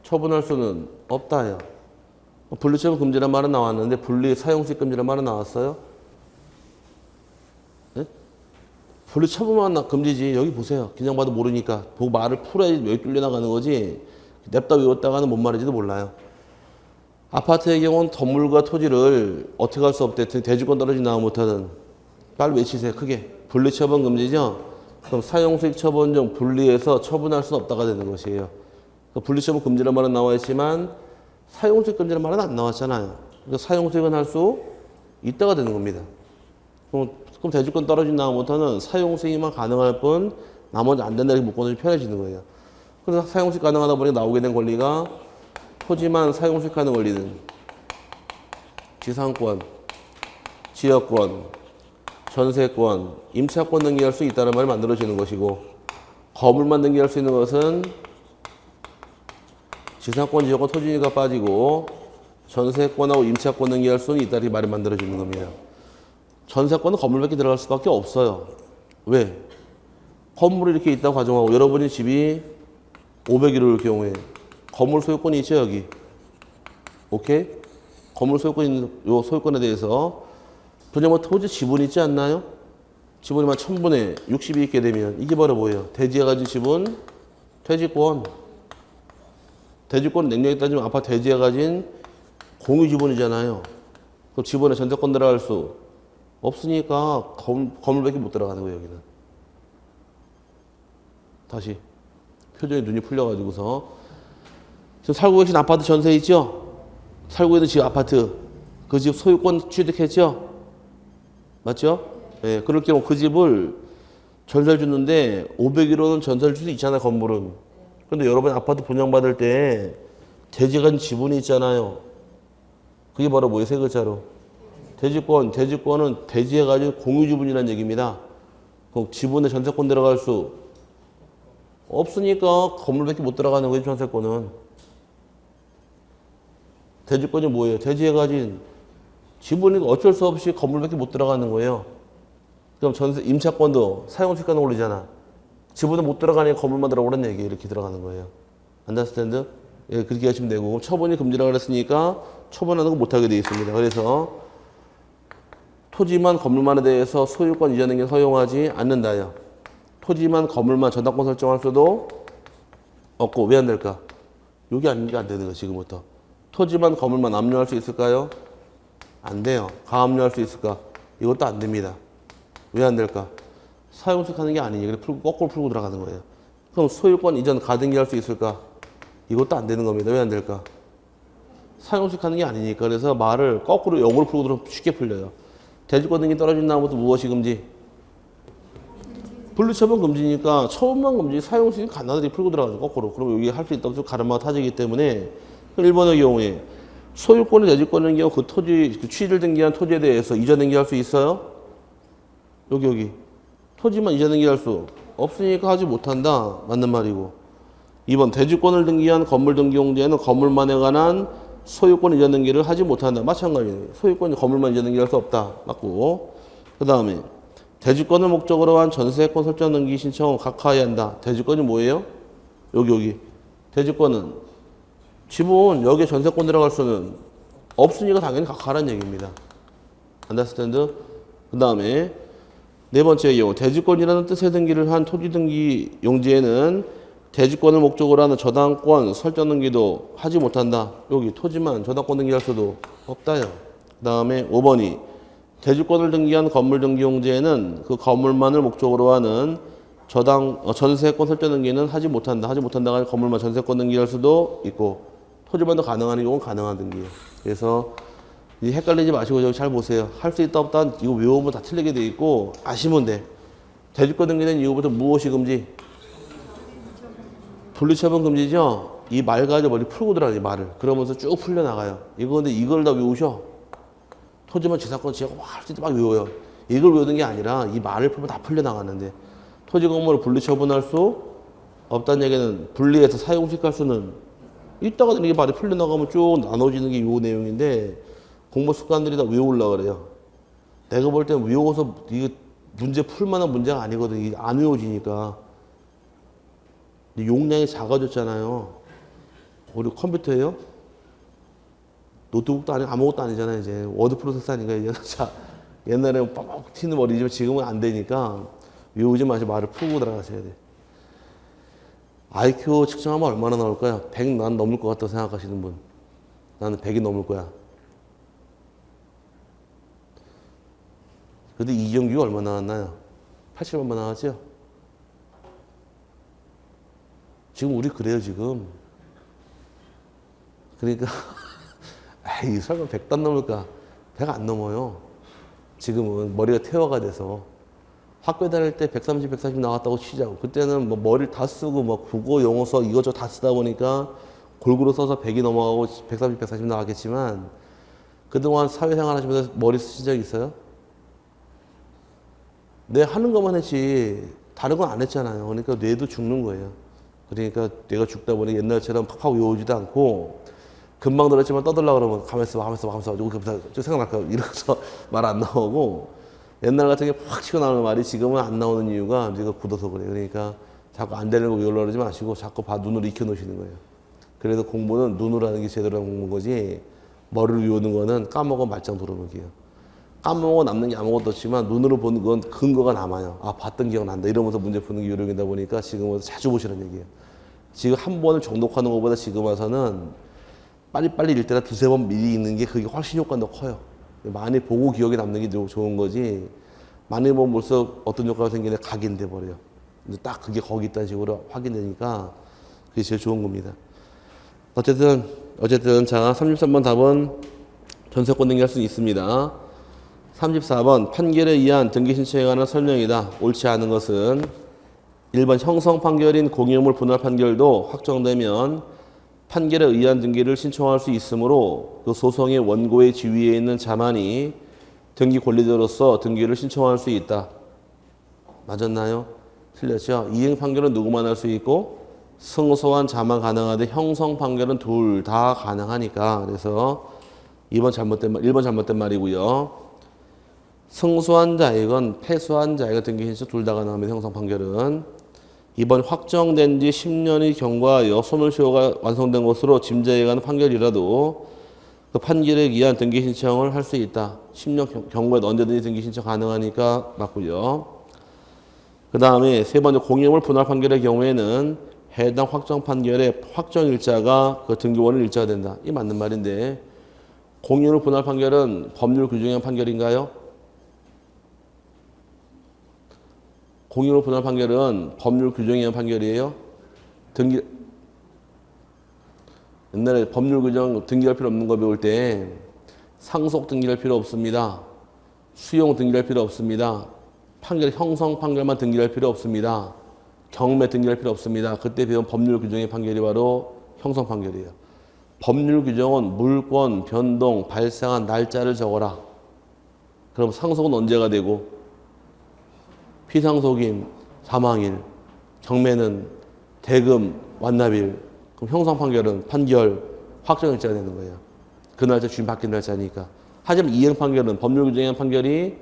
처분할 수는 없다요. 분리처분 금지란 말은 나왔는데 분리 사용수익 금지란 말은 나왔어요? 네? 분리처분만 금지지. 여기 보세요. 그냥 봐도 모르니까 보고 말을 풀어야지 여기 뚫려 나가는 거지. 냅다 외웠다가는 뭔 말인지도 몰라요. 아파트의 경우는 건물과 토지를 어떻게 할 수 없대. 대지권 떨어진 다음부터는 빨리 외치세요. 크게. 분리처분 금지죠. 그럼 사용수익 처분 중 분리해서 처분할 수는 없다가 되는 것이에요. 분리처분 금지란 말은 나와 있지만 사용수익 금지란 말은 안 나왔잖아요. 그러니까 사용수익은 할 수 있다가 되는 겁니다. 그럼 대지권 떨어진 다음부터는 사용수익만 가능할 뿐 나머지 안 된다 이렇게 묶어놓으면 편해지는 거예요. 그래서 사용수익 가능하다 보니 나오게 된 권리가 토지만 사용수익하는 권리는 지상권, 지역권, 전세권, 임차권 등기할 수 있다는 말이 만들어지는 것이고 건물만 등기할 수 있는 것은 지상권, 지역권, 토지가 빠지고 전세권하고 임차권 등기할 수는 있다. 이 말이 만들어지는 겁니다. 전세권은 건물밖에 들어갈 수밖에 없어요. 왜? 건물이 이렇게 있다고 가정하고 여러분이 집이 501호일 경우에 건물 소유권이 있죠 여기. 오케이? 건물 소유권 있는 요 소유권에 대해서 그냥 뭐 토지 지분 있지 않나요? 지분이 만 1000분의 60이 있게 되면 이게 바로 뭐예요? 대지에 가진 지분, 퇴지권. 대지권은 냉정히 따지면 아파트 대지에 가진 공유 지분이잖아요. 그럼 지분에 전세권 들어갈 수 없으니까 건물밖에 못 들어가는 거예요, 여기는. 다시. 표정이 눈이 풀려가지고서. 지금 살고 계신 아파트 전세 있죠? 살고 있는 집 아파트. 그 집 소유권 취득했죠? 맞죠? 예, 그럴 경우 그 집을 전세를 주는데 501호는 전세를 줄 수 있잖아요, 건물은. 근데 여러분 아파트 분양받을 때 대지에 가진 지분이 있잖아요. 그게 바로 뭐예요? 세 글자로. 대지권. 대지권은 대지에 가진 공유지분이라는 얘기입니다. 그 지분에 전세권 들어갈 수 없으니까 건물밖에 못 들어가는 거예요, 전세권은. 대지권이 뭐예요? 대지에 가진 지분이 어쩔 수 없이 건물밖에 못 들어가는 거예요. 그럼 전세, 임차권도 사용수익가는 올리잖아. 지분은 못 들어가니까 건물만 들어오라는 얘기예요. 이렇게 들어가는 거예요. 안다스탠드? 예, 그렇게 하시면 되고 처분이 금지라고 그랬으니까 처분하는 거 못하게 되어 있습니다. 그래서 토지만 건물만에 대해서 소유권 이전 등기 허용하지 않는다요. 토지만 건물만 저당권 설정할 수도 없고 왜 안 될까? 여기 아닌 게 안 되는 거예요. 지금부터. 토지만 건물만 압류할 수 있을까요? 안 돼요. 가압류할 수 있을까? 이것도 안 됩니다. 왜 안 될까? 사용수익 하는 게 아니니 거꾸로 풀고 들어가는 거예요. 그럼 소유권 이전 가등기 할 수 있을까? 이것도 안 되는 겁니다. 왜 안 될까? 사용수익 하는 게 아니니까. 그래서 말을 거꾸로 역으로 풀고 들어가면 쉽게 풀려요. 대지권 등기 떨어진 다음부터 무엇이 금지? 분리처분 금지니까 처분만 금지, 사용수익 가능하게 풀고 들어가죠. 거꾸로. 그럼 여기 할 수 있다고 가르마가 타지기 때문에 1번의 경우에 소유권이 대지권인 경우 그 토지, 그 취지를 등기한 토지에 대해서 이전 등기할 수 있어요? 여기. 토지만 이전 등기할 수 없으니까 하지 못한다. 맞는 말이고. 2번 대지권을 등기한 건물 등기용지에는 건물만에 관한 소유권 이전 등기를 하지 못한다. 마찬가지예요. 소유권이 건물만 이전 등기할 수 없다. 맞고. 그 다음에 대지권을 목적으로 한 전세권 설정 등기 신청은 각하해야 한다. 대지권이 뭐예요? 여기. 대지권은 지분 여기에 전세권 들어갈 수는 없으니까 당연히 각하라는 얘기입니다. 안다스탠드? 그 다음에 네 번째 경우 대지권이라는 뜻의 등기를 한 토지 등기 용지에는 대지권을 목적으로 하는 저당권 설정 등기도 하지 못한다. 여기 토지만 저당권 등기할 수도 없다요. 그 다음에 5번이 대지권을 등기한 건물 등기 용지에는 그 건물만을 목적으로 하는 전세권 설정 등기는 하지 못한다. 하지 못한다가 아니라 건물만 전세권 등기할 수도 있고 토지만도 가능한 경우는 가능한 등기예요. 그래서 헷갈리지 마시고 저기 잘 보세요. 할 수 있다 없다 이거 외우면 다 틀리게 돼 있고 아시면 돼. 대지권 등기된 이후부터 무엇이 금지? 분리처분 금지죠. 이 말 가지고 머리 풀고 들어가요. 이 말을. 그러면서 쭉 풀려나가요. 이거 근데 이걸 다 외우셔. 토지만 지사권 지하고 할 수 있다 막 외워요. 이걸 외우는 게 아니라 이 말을 풀면 다 풀려나가는데 토지 건물을 분리처분할 수 없다는 얘기는 분리해서 사용시킬 수는 이따가 이게 말이 풀려나가면 쭉 나눠지는 게 이 내용인데 공부 습관들이 다 외우려고 그래요. 내가 볼 때는 외워서 이게 문제 풀 만한 문제가 아니거든. 이게 안 외워지니까. 용량이 작아졌잖아요. 우리 컴퓨터예요? 노트북도 아니고 아무것도 아니잖아요. 이제 워드 프로세서 아닌가 이제. 자, 옛날에는 빡빡 튀는 머리지만 지금은 안 되니까 외우지 마시고 말을 풀고 들어가셔야 돼. IQ 측정하면 얼마나 나올까요? 100 난 넘을 것 같다고 생각하시는 분. 나는 100이 넘을 거야. 근데 이경규가 얼마 나왔나요? 80얼마 나왔죠? 지금 우리 그래요, 지금. 그러니까, 에이, 설마 100단 넘을까? 100 안 넘어요. 지금은 머리가 퇴화가 돼서. 학교 다닐 때 130, 140 나왔다고 치자고. 그때는 뭐 머리를 다 쓰고, 뭐 국어, 영어서 이것저것 다 쓰다 보니까 골고루 써서 100이 넘어가고 130, 140 나왔겠지만, 그동안 사회생활 하시면서 머리 쓰신 적 있어요? 내 하는 것만 했지, 다른 건 안 했잖아요. 그러니까 뇌도 죽는 거예요. 그러니까 내가 죽다 보니 옛날처럼 팍팍 외우지도 않고 금방 들었지만 떠들라 그러면 가만있어 봐, 가만있어 봐, 가만있어 봐. 저 생각날까? 이러면서 말 안 나오고 옛날 같은 게 팍 치고 나오는 말이 지금은 안 나오는 이유가 우리가 굳어서 그래요. 그러니까 자꾸 안 되는 거 외우려고 그러지 마시고 자꾸 눈으로 익혀 놓으시는 거예요. 그래서 공부는 눈으로 하는 게 제대로 하는 공부인 거지 머리로 외우는 거는 까먹어 말짱 돌아오기예요. 까먹어 남는 게 아무것도 없지만 눈으로 보는 건 근거가 남아요. 아 봤던 기억 난다 이러면서 문제 푸는 게 요령이다 보니까 지금은 자주 보시는 얘기예요. 지금 한 번을 정독하는 것보다 지금 와서는 빨리빨리 읽을 때나 두세 번 미리 읽는 게 그게 훨씬 효과가 더 커요. 많이 보고 기억에 남는 게 좋은 거지 많이 보면 벌써 어떤 효과가 생기냐 각인돼 버려요. 근데 딱 그게 거기 있다는 식으로 확인되니까 그게 제일 좋은 겁니다. 어쨌든 자 33번 답은 전세권 등기할 수 있습니다. 34번 판결에 의한 등기 신청에 관한 설명이다. 옳지 않은 것은 1번 형성 판결인 공유물 분할 판결도 확정되면 판결에 의한 등기를 신청할 수 있으므로 그 소송의 원고의 지위에 있는 자만이 등기 권리자로서 등기를 신청할 수 있다. 맞았나요? 틀렸죠? 이행 판결은 누구만 할 수 있고 승소한 자만 가능한데 형성 판결은 둘 다 가능하니까 그래서 1번 잘못된 말이고요. 승소한 자이건 패소한 자이건 등기 신청 둘 다 가능합니다. 형성 판결은. 이번 확정된 지 10년이 경과하여 소멸시효가 완성된 것으로 짐작에 관한 판결이라도 그 판결에 의한 등기 신청을 할 수 있다. 10년 경과에도 언제든지 등기 신청 가능하니까 맞고요. 그 다음에 세 번째 공유물 분할 판결의 경우에는 해당 확정 판결의 확정일자가 그 등기원의 일자가 된다. 이 맞는 말인데 공유물 분할 판결은 법률 규정의 판결인가요? 공유물 분할 판결은 법률 규정에 의한 판결이에요. 옛날에 법률 규정 등기할 필요 없는 거 배울 때 상속 등기할 필요 없습니다. 수용 등기할 필요 없습니다. 형성 판결만 등기할 필요 없습니다. 경매 등기할 필요 없습니다. 그때 배운 법률 규정의 판결이 바로 형성 판결이에요. 법률 규정은 물권, 변동, 발생한 날짜를 적어라. 그럼 상속은 언제가 되고 피상속인 사망일, 경매는 대금 완납일, 그럼 형사 판결은 판결 확정일자가 되는 거예요. 그 날짜 주인 바뀐 날짜니까. 하지만 이행 판결은 법률 규정의 판결이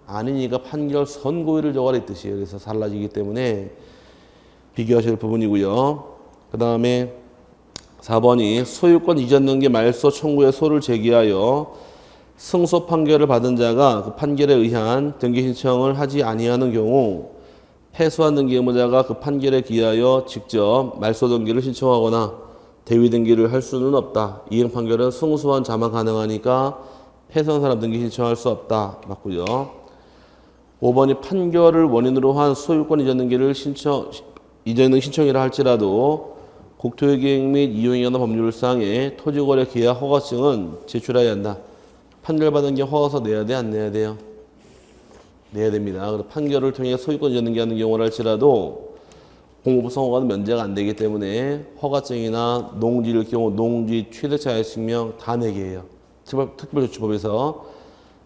아니니까 판결 선고일을 적어라 이 뜻이에요. 그래서 달라지기 때문에 비교하실 부분이고요. 그 다음에 4번이 소유권 이전 등기 말소 청구의 소를 제기하여 승소 판결을 받은 자가 그 판결에 의한 등기 신청을 하지 아니하는 경우 패소한 등기 의무자가 그 판결에 기하여 직접 말소 등기를 신청하거나 대위 등기를 할 수는 없다. 이행 판결은 승소한 자만 가능하니까 패소한 사람 등기 신청할 수 없다. 맞고요. 5번이 판결을 원인으로 한 소유권 이전 등기를 이전 신청이라 할지라도 국토유기행 및 이용에 관한 법률상의 토지거래 계약 허가증은 제출해야 한다. 판결받은 게 허가서 내야 돼, 안 내야 돼요? 내야 됩니다. 그래서 판결을 통해 소유권 이전 등기하는 경우를 할지라도 공무부성 허가는 면제가 안 되기 때문에 허가증이나 농지일 경우 농지 최대차의 증명 다 내게 해요. 특별조치법에서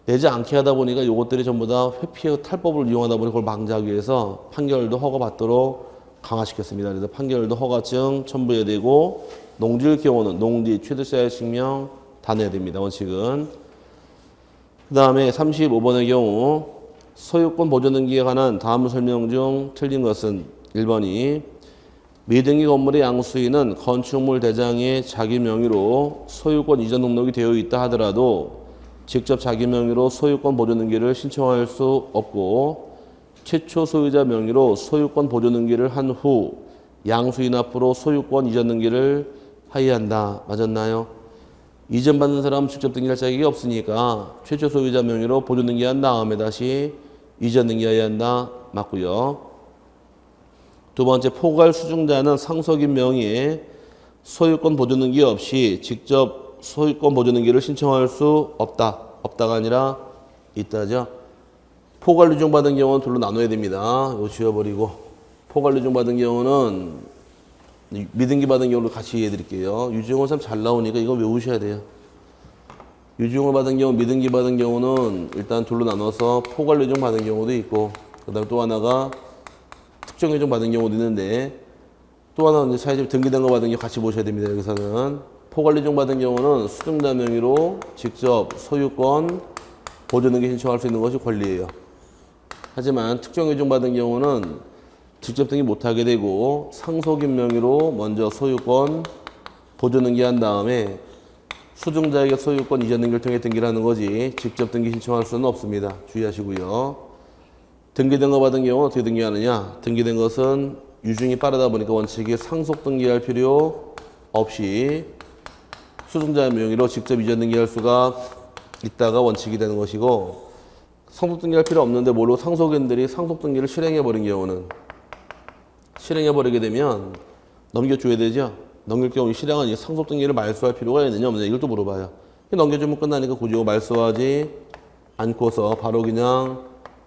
내지 않게 하다 보니까 이것들이 전부 다 회피 탈법을 이용하다 보니 그걸 방지하기 위해서 판결도 허가받도록 강화시켰습니다. 그래서 판결도 허가증 첨부해야 되고 농지일 경우는 농지 최대차의 증명 다 내야 됩니다. 원칙은. 그 다음에 35번의 경우 소유권 보존 등기에 관한 다음 설명 중 틀린 것은 1번이 미등기 건물의 양수인은 건축물 대장의 자기 명의로 소유권 이전 등록이 되어 있다 하더라도 직접 자기 명의로 소유권 보존 등기를 신청할 수 없고 최초 소유자 명의로 소유권 보존 등기를 한 후 양수인 앞으로 소유권 이전 등기를 하여야 한다. 맞았나요? 이전 받는 사람은 직접 등기할 자격이 없으니까 최초 소유자 명의로 보존 등기한 다음에 다시 이전 등기해야 한다. 맞고요. 두 번째, 포괄 수증자는 상속인 명의의 소유권 보존 등기 없이 직접 소유권 보존 등기를 신청할 수 없다. 없다가 아니라 있다죠. 포괄 유증 받은 경우는 둘로 나눠야 됩니다. 이거 지워버리고 포괄 유증 받은 경우는 미등기 받은 경우를 같이 이해해 드릴게요. 유증은 참 잘 나오니까 이거 외우셔야 돼요. 유증을 받은 경우, 미등기 받은 경우는 일단 둘로 나눠서 포괄 유증 받은 경우도 있고 그 다음에 또 하나가 특정 유증 받은 경우도 있는데 또 하나는 이제 차이점 등기된 거 받은 경우 같이 보셔야 됩니다. 여기서는 포괄 유증 받은 경우는 수증자 명의로 직접 소유권 보존 등기 신청할 수 있는 것이 권리예요. 하지만 특정 유증 받은 경우는 직접 등기 못하게 되고 상속인 명의로 먼저 소유권 보존 등기한 다음에 수증자에게 소유권 이전 등기를 통해 등기를 하는 거지 직접 등기 신청할 수는 없습니다. 주의하시고요. 등기된 거 받은 경우는 어떻게 등기하느냐? 등기된 것은 유증이 빠르다 보니까 원칙이 상속 등기할 필요 없이 수증자의 명의로 직접 이전 등기할 수가 있다가 원칙이 되는 것이고 상속 등기할 필요 없는데 모르고 상속인들이 상속 등기를 실행해버린 경우는 실행해버리게 되면 넘겨줘야 되죠. 넘길 경우 실행은 상속 등기를 말소할 필요가 있느냐 없느냐 이걸 또 물어봐요. 넘겨주면 끝나니까 굳이 말소하지 않고서 바로 그냥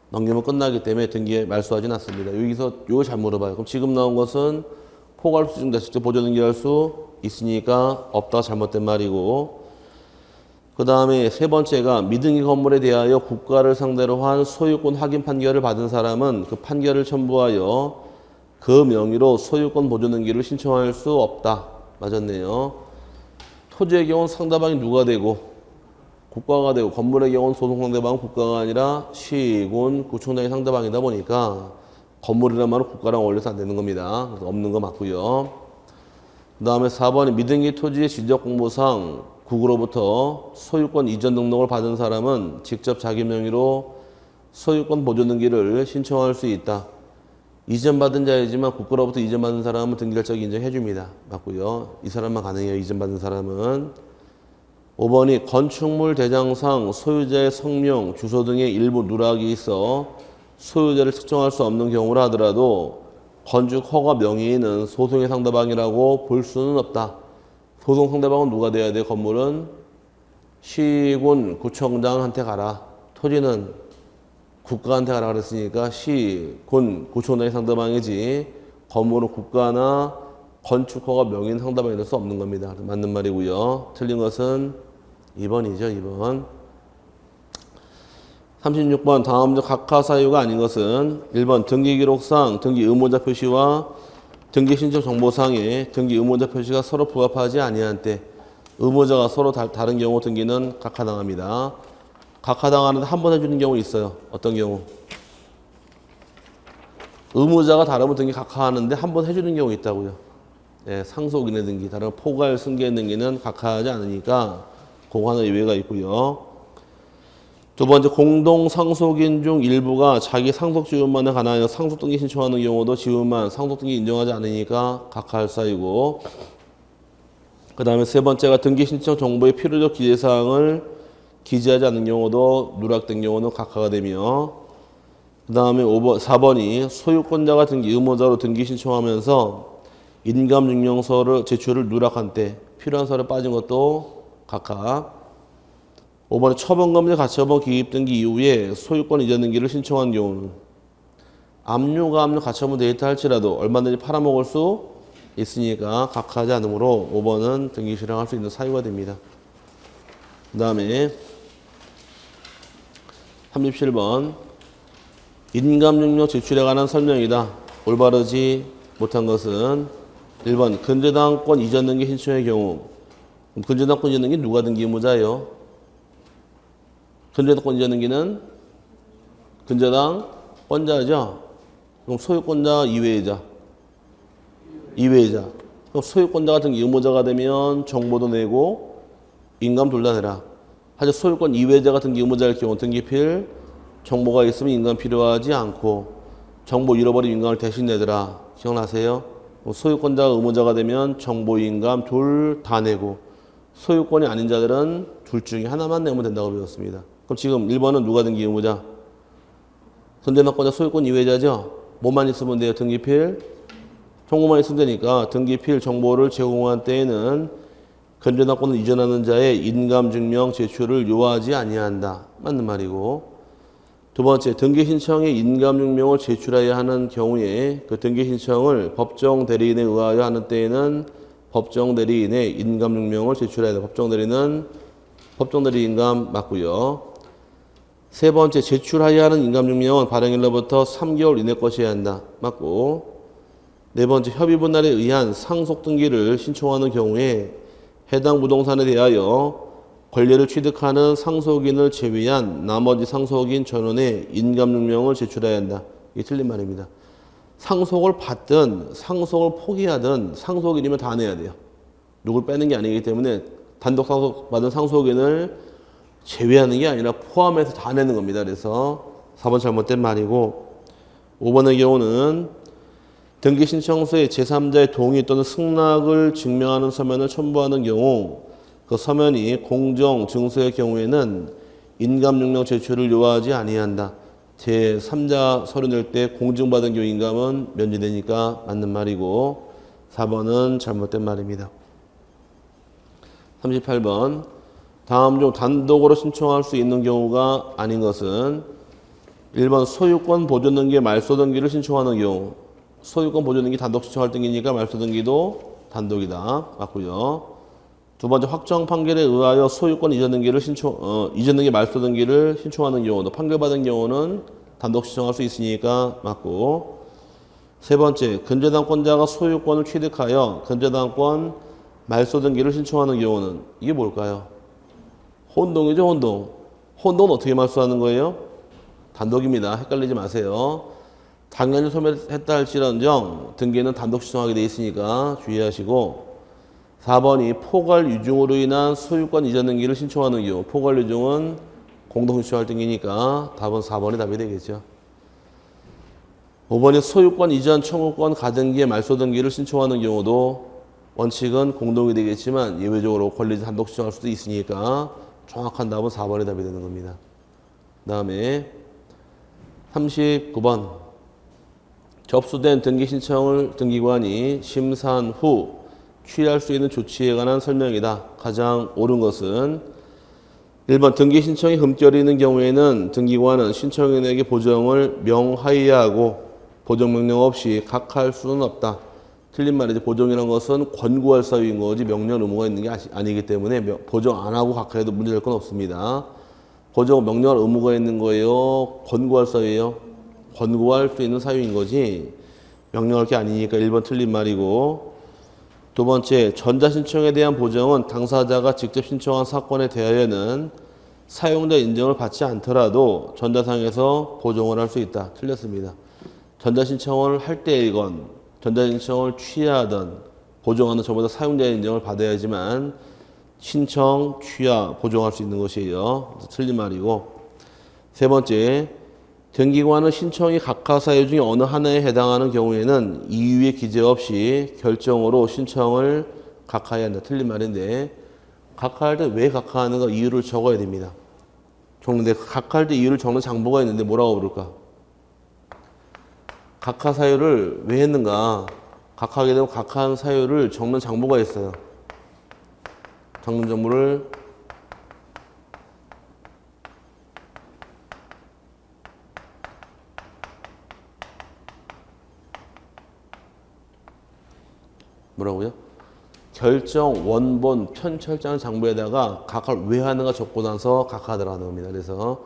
넘기면 끝나기 때문에 등기에 말소하진 않습니다. 여기서 이거 잘 물어봐요. 그럼 지금 나온 것은 포괄 수증자 직접 보존 등기할 수 있으니까 없다가 잘못된 말이고 그 다음에 세 번째가 미등기 건물에 대하여 국가를 상대로 한 소유권 확인 판결을 받은 사람은 그 판결을 첨부하여 그 명의로 소유권 보존 등기를 신청할 수 없다. 맞았네요. 토지의 경우는 상대방이 누가 되고 국가가 되고 건물의 경우는 소송 상대방은 국가가 아니라 시군, 구청장이 상대방이다 보니까 건물이란 말은 국가랑 어울려서 안 되는 겁니다. 그래서 없는 거 맞고요. 그 다음에 4번이 미등기 토지의 지적공부상 국으로부터 소유권 이전 등록을 받은 사람은 직접 자기 명의로 소유권 보존 등기를 신청할 수 있다. 이전받은 자이지만 국가로부터 이전받은 사람은 등기결적 인정해 줍니다. 맞고요. 이 사람만 가능해요. 이전받은 사람은. 5번이 건축물 대장상 소유자의 성명, 주소 등의 일부 누락이 있어 소유자를 특정할 수 없는 경우라 하더라도 건축 허가 명의인은 소송의 상대방이라고 볼 수는 없다. 소송 상대방은 누가 돼야 돼? 건물은 시군, 구청장한테 가라. 토지는 국가한테 가라 그랬으니까 시, 군, 구청장이 상대방이지 건물은 국가나 건축허가 명인 상담이 될 수 없는 겁니다. 맞는 말이고요. 틀린 것은 2번이죠. 2번. 36번 다음 중 각하 사유가 아닌 것은 1번 등기기록상 등기 의무자 표시와 등기신청 정보상에 등기 의무자 표시가 서로 부합하지 아니한 때 의무자가 서로 다른 경우 등기는 각하당합니다. 각하당하는데 한 번 해주는 경우 있어요. 어떤 경우? 의무자가 다르면 등기 각하하는데 한 번 해주는 경우 있다고요. 예, 상속인의 등기, 다른 포괄 승계의 등기는 각하하지 않으니까 그거 하나 예외가 있고요. 두 번째, 공동 상속인 중 일부가 자기 상속 지분만에 관하여 상속 등기 신청하는 경우도 지분만 상속 등기 인정하지 않으니까 각하할 사유고, 그 다음에 세 번째가 등기 신청 정보의 필요적 기재 사항을 기재하지 않는 경우도 누락된 경우는 각하가 되며, 그 다음에 4번이 소유권자가 등기 의무자로 등기 신청하면서 인감증명서를 제출을 누락한 때 필요한 서류 빠진 것도 각하. 5번에 처분금지 가처분 기입등기 이후에 소유권 이전 등기를 신청한 경우는 압류가 압류 가처분 데이터 할지라도 얼마든지 팔아먹을 수 있으니까 각하하지 않으므로 5번은 등기 실행할 수 있는 사유가 됩니다. 그 다음에 37번 인감증명 제출에 관한 설명이다. 올바르지 못한 것은 1번 근저당권 이전 등기 신청의 경우, 근저당권 이전 등기 누가 등기 의무자예요? 근저당권 이전 등기는 근저당권자죠. 그럼 소유권자 이외의자. 그럼 소유권자가 등기 의무자가 되면 정보도 내고 인감 둘 다 내라. 하지만 소유권 이외의자가 등기 의무자일 경우 등기필 정보가 있으면 인감 필요하지 않고 정보 잃어버린 인감을 대신 내더라. 기억나세요? 소유권자가 의무자가 되면 정보 인감 둘 다 내고 소유권이 아닌 자들은 둘 중에 하나만 내면 된다고 배웠습니다. 그럼 지금 1번은 누가 등기 의무자? 근저당권자 소유권 이외자죠? 뭐만 있으면 돼요? 등기필 정보만 있으면 되니까 등기필 정보를 제공한 때에는 근저당권을 이전하는 자의 인감증명 제출을 요하지 아니한다. 맞는 말이고, 두 번째, 등기신청에 인감증명을 제출해야 하는 경우에 그 등기신청을 법정 대리인에 의하여 하는 때에는 법정 대리인의 인감증명을 제출해야 돼. 법정 대리 인감 맞고요. 세 번째, 제출하여야 하는 인감증명은 발행일로부터 3개월 이내 것이어야 한다. 맞고, 네 번째, 협의분할에 의한 상속등기를 신청하는 경우에 해당 부동산에 대하여 권리를 취득하는 상속인을 제외한 나머지 상속인 전원의 인감증명을 제출해야 한다. 이게 틀린 말입니다. 상속을 받든 상속을 포기하든 상속인이면 다 내야 돼요. 누굴 빼는 게 아니기 때문에 단독 상속받은 상속인을 제외하는 게 아니라 포함해서 다 내는 겁니다. 그래서 4번 잘못된 말이고, 5번의 경우는 등기신청서에 제3자의 동의 또는 승낙을 증명하는 서면을 첨부하는 경우 그 서면이 공정 증서의 경우에는 인감증명 제출을 요하지 아니한다. 제3자 서류 낼 때 공증받은 경우 인감은 면제되니까 맞는 말이고, 4번은 잘못된 말입니다. 38번 다음 중 단독으로 신청할 수 있는 경우가 아닌 것은 1번 소유권 보존 등기 말소 등기를 신청하는 경우. 소유권 보존 등기 단독 신청할 등기니까 말소 등기도 단독이다. 맞고요. 두 번째, 확정 판결에 의하여 소유권 이전 등기를 이전 등기 말소 등기를 신청하는 경우도 판결받은 경우는 단독 신청할 수 있으니까 맞고. 세 번째, 근저당권자가 소유권을 취득하여 근저당권 말소 등기를 신청하는 경우는 이게 뭘까요? 혼동이죠, 혼동. 혼동은 어떻게 말소하는 거예요? 단독입니다. 헷갈리지 마세요. 당연히 소멸했다 할지언정 등기는 단독 신청하게 돼 있으니까 주의하시고, 4번이 포괄 유증으로 인한 소유권 이전 등기를 신청하는 경우. 포괄 유증은 공동 신청할 등기니까 답은 4번이 답이 되겠죠. 5번이 소유권 이전 청구권 가등기의 말소 등기를 신청하는 경우도 원칙은 공동이 되겠지만 예외적으로 권리 단독 신청할 수도 있으니까 정확한 답은 4번이 답이 되는 겁니다. 그 다음에 39번 접수된 등기 신청을 등기관이 심사한 후 취할 수 있는 조치에 관한 설명이다. 가장 옳은 것은 1번 등기 신청이 흠결이 있는 경우에는 등기관은 신청인에게 보정을 명하여야 하고 보정 명령 없이 각하할 수는 없다. 틀린 말이지. 보정이라는 것은 권고할 사유인 거지 명령 의무가 있는 게 아니기 때문에 보정 안 하고 각하해도 문제될 건 없습니다. 보정 명령 의무가 있는 거예요? 권고할 사유예요? 권고할 수 있는 사유인 거지 명령할 게 아니니까 1번 틀린 말이고. 두 번째, 전자신청에 대한 보정은 당사자가 직접 신청한 사건에 대하여는 사용자 인정을 받지 않더라도 전자상에서 보정을 할 수 있다. 틀렸습니다. 전자신청을 할 때이건 전자신청을 취하든 보정하는 전부 다 사용자의 인정을 받아야지만 신청, 취하, 보정할 수 있는 것이에요. 틀린 말이고. 세 번째, 등기관은 신청이 각하 사유 중에 어느 하나에 해당하는 경우에는 이유의 기재 없이 결정으로 신청을 각하해야 한다. 틀린 말인데 각하할 때 왜 각하하는가 이유를 적어야 됩니다. 적는데 각하할 때 이유를 적는 장부가 있는데 뭐라고 부를까? 각하 사유를 왜 했는가? 각하하게 되면 각하한 사유를 적는 장부가 있어요. 적는 장부를 뭐라고요? 결정, 원본, 편철장 장부에다가 각하를 왜 하는가 적고 나서 각하 들어가는 겁니다. 그래서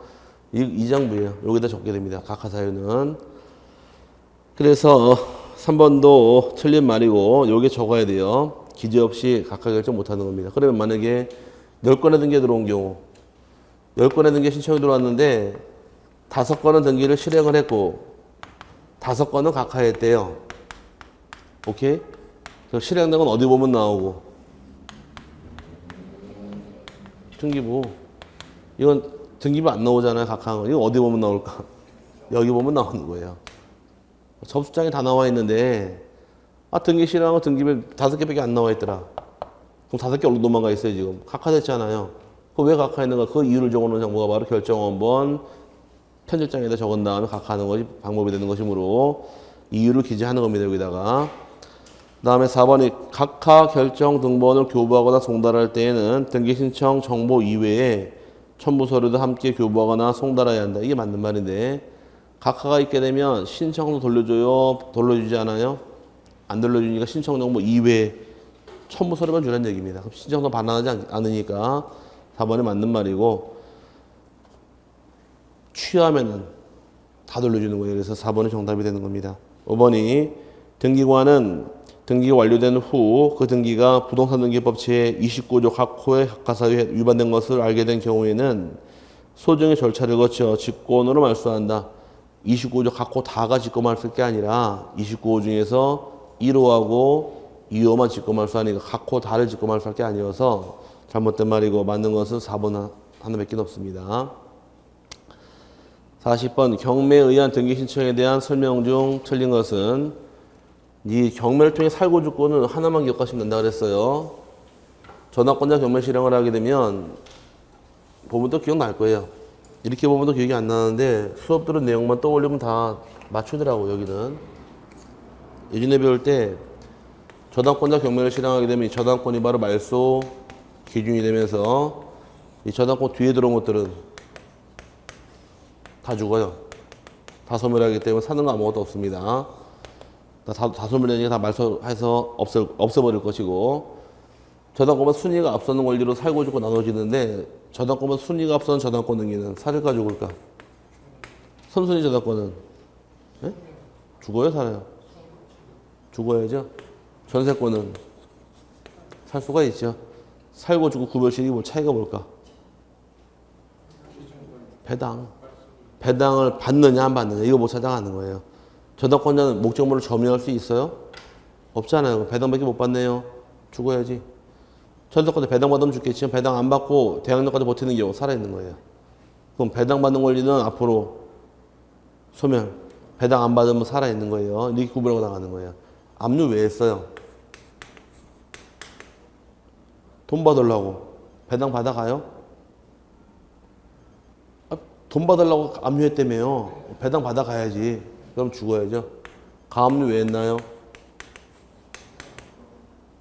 이 장부예요. 여기다 적게 됩니다. 각하 사유는. 그래서 3번도 틀린 말이고 여기 적어야 돼요. 기재 없이 각하 결정 못하는 겁니다. 그러면 만약에 10건의 등기에 들어온 경우 10건의 등기에 신청이 들어왔는데 5건은 등기를 실행을 했고 5건은 각하했대요. 오케이? 실행된 건 어디 보면 나오고 등기부. 이건 등기부 안 나오잖아요. 각하한 거. 이건 어디 보면 나올까? 여기 보면 나오는 거예요. 접수장에 다 나와 있는데 등기 실행한 거 등기부에 5개밖에 안 나와 있더라. 그럼 5개 얼른 도망가 있어요. 지금 각하됐잖아요. 그거 왜 각하했는가? 그 이유를 적어놓은 장부가 바로 결정 원본 편집장에다 적은 다음에 각하하는 것이 방법이 되는 것이므로 이유를 기재하는 겁니다. 여기다가. 그 다음에 4번이 각하 결정 등본을 교부하거나 송달할 때에는 등기 신청 정보 이외에 첨부 서류도 함께 교부하거나 송달해야 한다. 이게 맞는 말인데 각하가 있게 되면 신청도 돌려줘요? 돌려주지 않아요? 안 돌려주니까 신청 정보 이외에 첨부 서류만 주라는 얘기입니다. 그럼 신청도 반환하지 않으니까 4번이 맞는 말이고 취하면은 다 돌려주는 거예요. 그래서 4번이 정답이 되는 겁니다. 5번이 등기관은 등기가 완료된 후 그 등기가 부동산 등기법 제29조 각 호의 각하사유에 위반된 것을 알게 된 경우에는 소정의 절차를 거쳐 직권으로 말소한다. 29조 각 호 다가 직권말소할 게 아니라 29호 중에서 1호하고 2호만 직권말소하니까 각 호 다를 직권말소할 게 아니어서 잘못된 말이고 맞는 것은 4번 하나밖에 없습니다. 40번 경매에 의한 등기 신청에 대한 설명 중 틀린 것은 이 경매를 통해 살고 죽고는 하나만 기억하시면 된다 그랬어요. 전화권자 경매 실행을 하게 되면 보면 또 기억날 거예요. 이렇게 보면 또 기억이 안 나는데 수업 들은 내용만 떠올리면 다 맞추더라고. 여기는 예전에 배울 때 저당권자 경매를 실행하게 되면 이 저당권이 바로 말소 기준이 되면서 이 저당권 뒤에 들어온 것들은 다 죽어요. 다 소멸하기 때문에 사는 거 아무것도 없습니다. 다 소멸되니까 다 말소해서 없애버릴 것이고 저당권은 순위가 앞서는 권리로 살고 죽고 나눠지는데 저당권은 순위가 앞서는 저당권 등기는 살을까 죽을까? 선순위 저당권은 네? 죽어요 살아요? 죽어야죠. 전세권은 살 수가 있죠. 살고 죽고 구별식이 뭐 차이가 뭘까? 배당을 받느냐 안 받느냐 이거 못 찾아가는 거예요. 저당권자는 목적물을 점유할 수 있어요? 없잖아요. 배당밖에 못 받네요. 죽어야지. 저당권자 배당받으면 죽겠지만 배당 안 받고 대학년까지 버티는 경우 살아있는 거예요. 그럼 배당받는 권리는 앞으로 소멸. 배당 안 받으면 살아있는 거예요. 이렇게 구분하고 나가는 거예요. 압류 왜 했어요? 돈 받으려고. 배당 받아가요? 돈 받으려고 압류했다며요. 배당 받아가야지. 그럼 죽어야죠. 가압류 왜 했나요?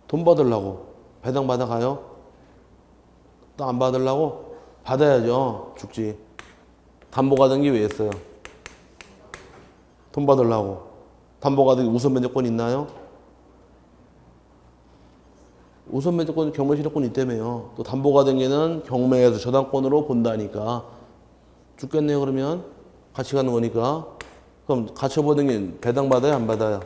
돈 받으려고. 배당 받아가요? 또 안 받으려고? 받아야죠. 죽지. 담보가등기 왜 했어요? 돈 받으려고. 담보가등기 우선 면제권 있나요? 우선 면제권, 경매 실효권이 있다며요. 또 담보가 된 게는 경매에서 저당권으로 본다니까. 죽겠네요, 그러면. 같이 가는 거니까. 그럼 가처분 게 배당 받아요, 안 받아요?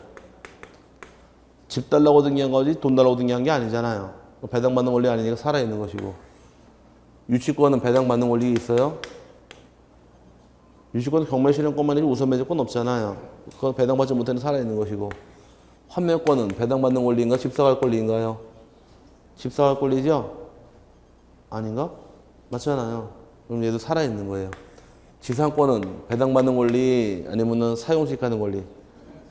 집 달라고 등기한 거지 돈 달라고 등기한 게 아니잖아요. 배당 받는 권리 아니니까 살아있는 것이고. 유치권은 배당 받는 권리 있어요? 유치권은 경매 실현권만 아니고 우선 면제권 없잖아요. 그건 배당 받지 못하는 살아있는 것이고. 환매권은 배당 받는 권리인가 집사갈 권리인가요? 집사갈 권리죠? 아닌가? 맞잖아요. 그럼 얘도 살아있는 거예요. 지상권은 배당 받는 권리 아니면은 사용수익 하는 권리.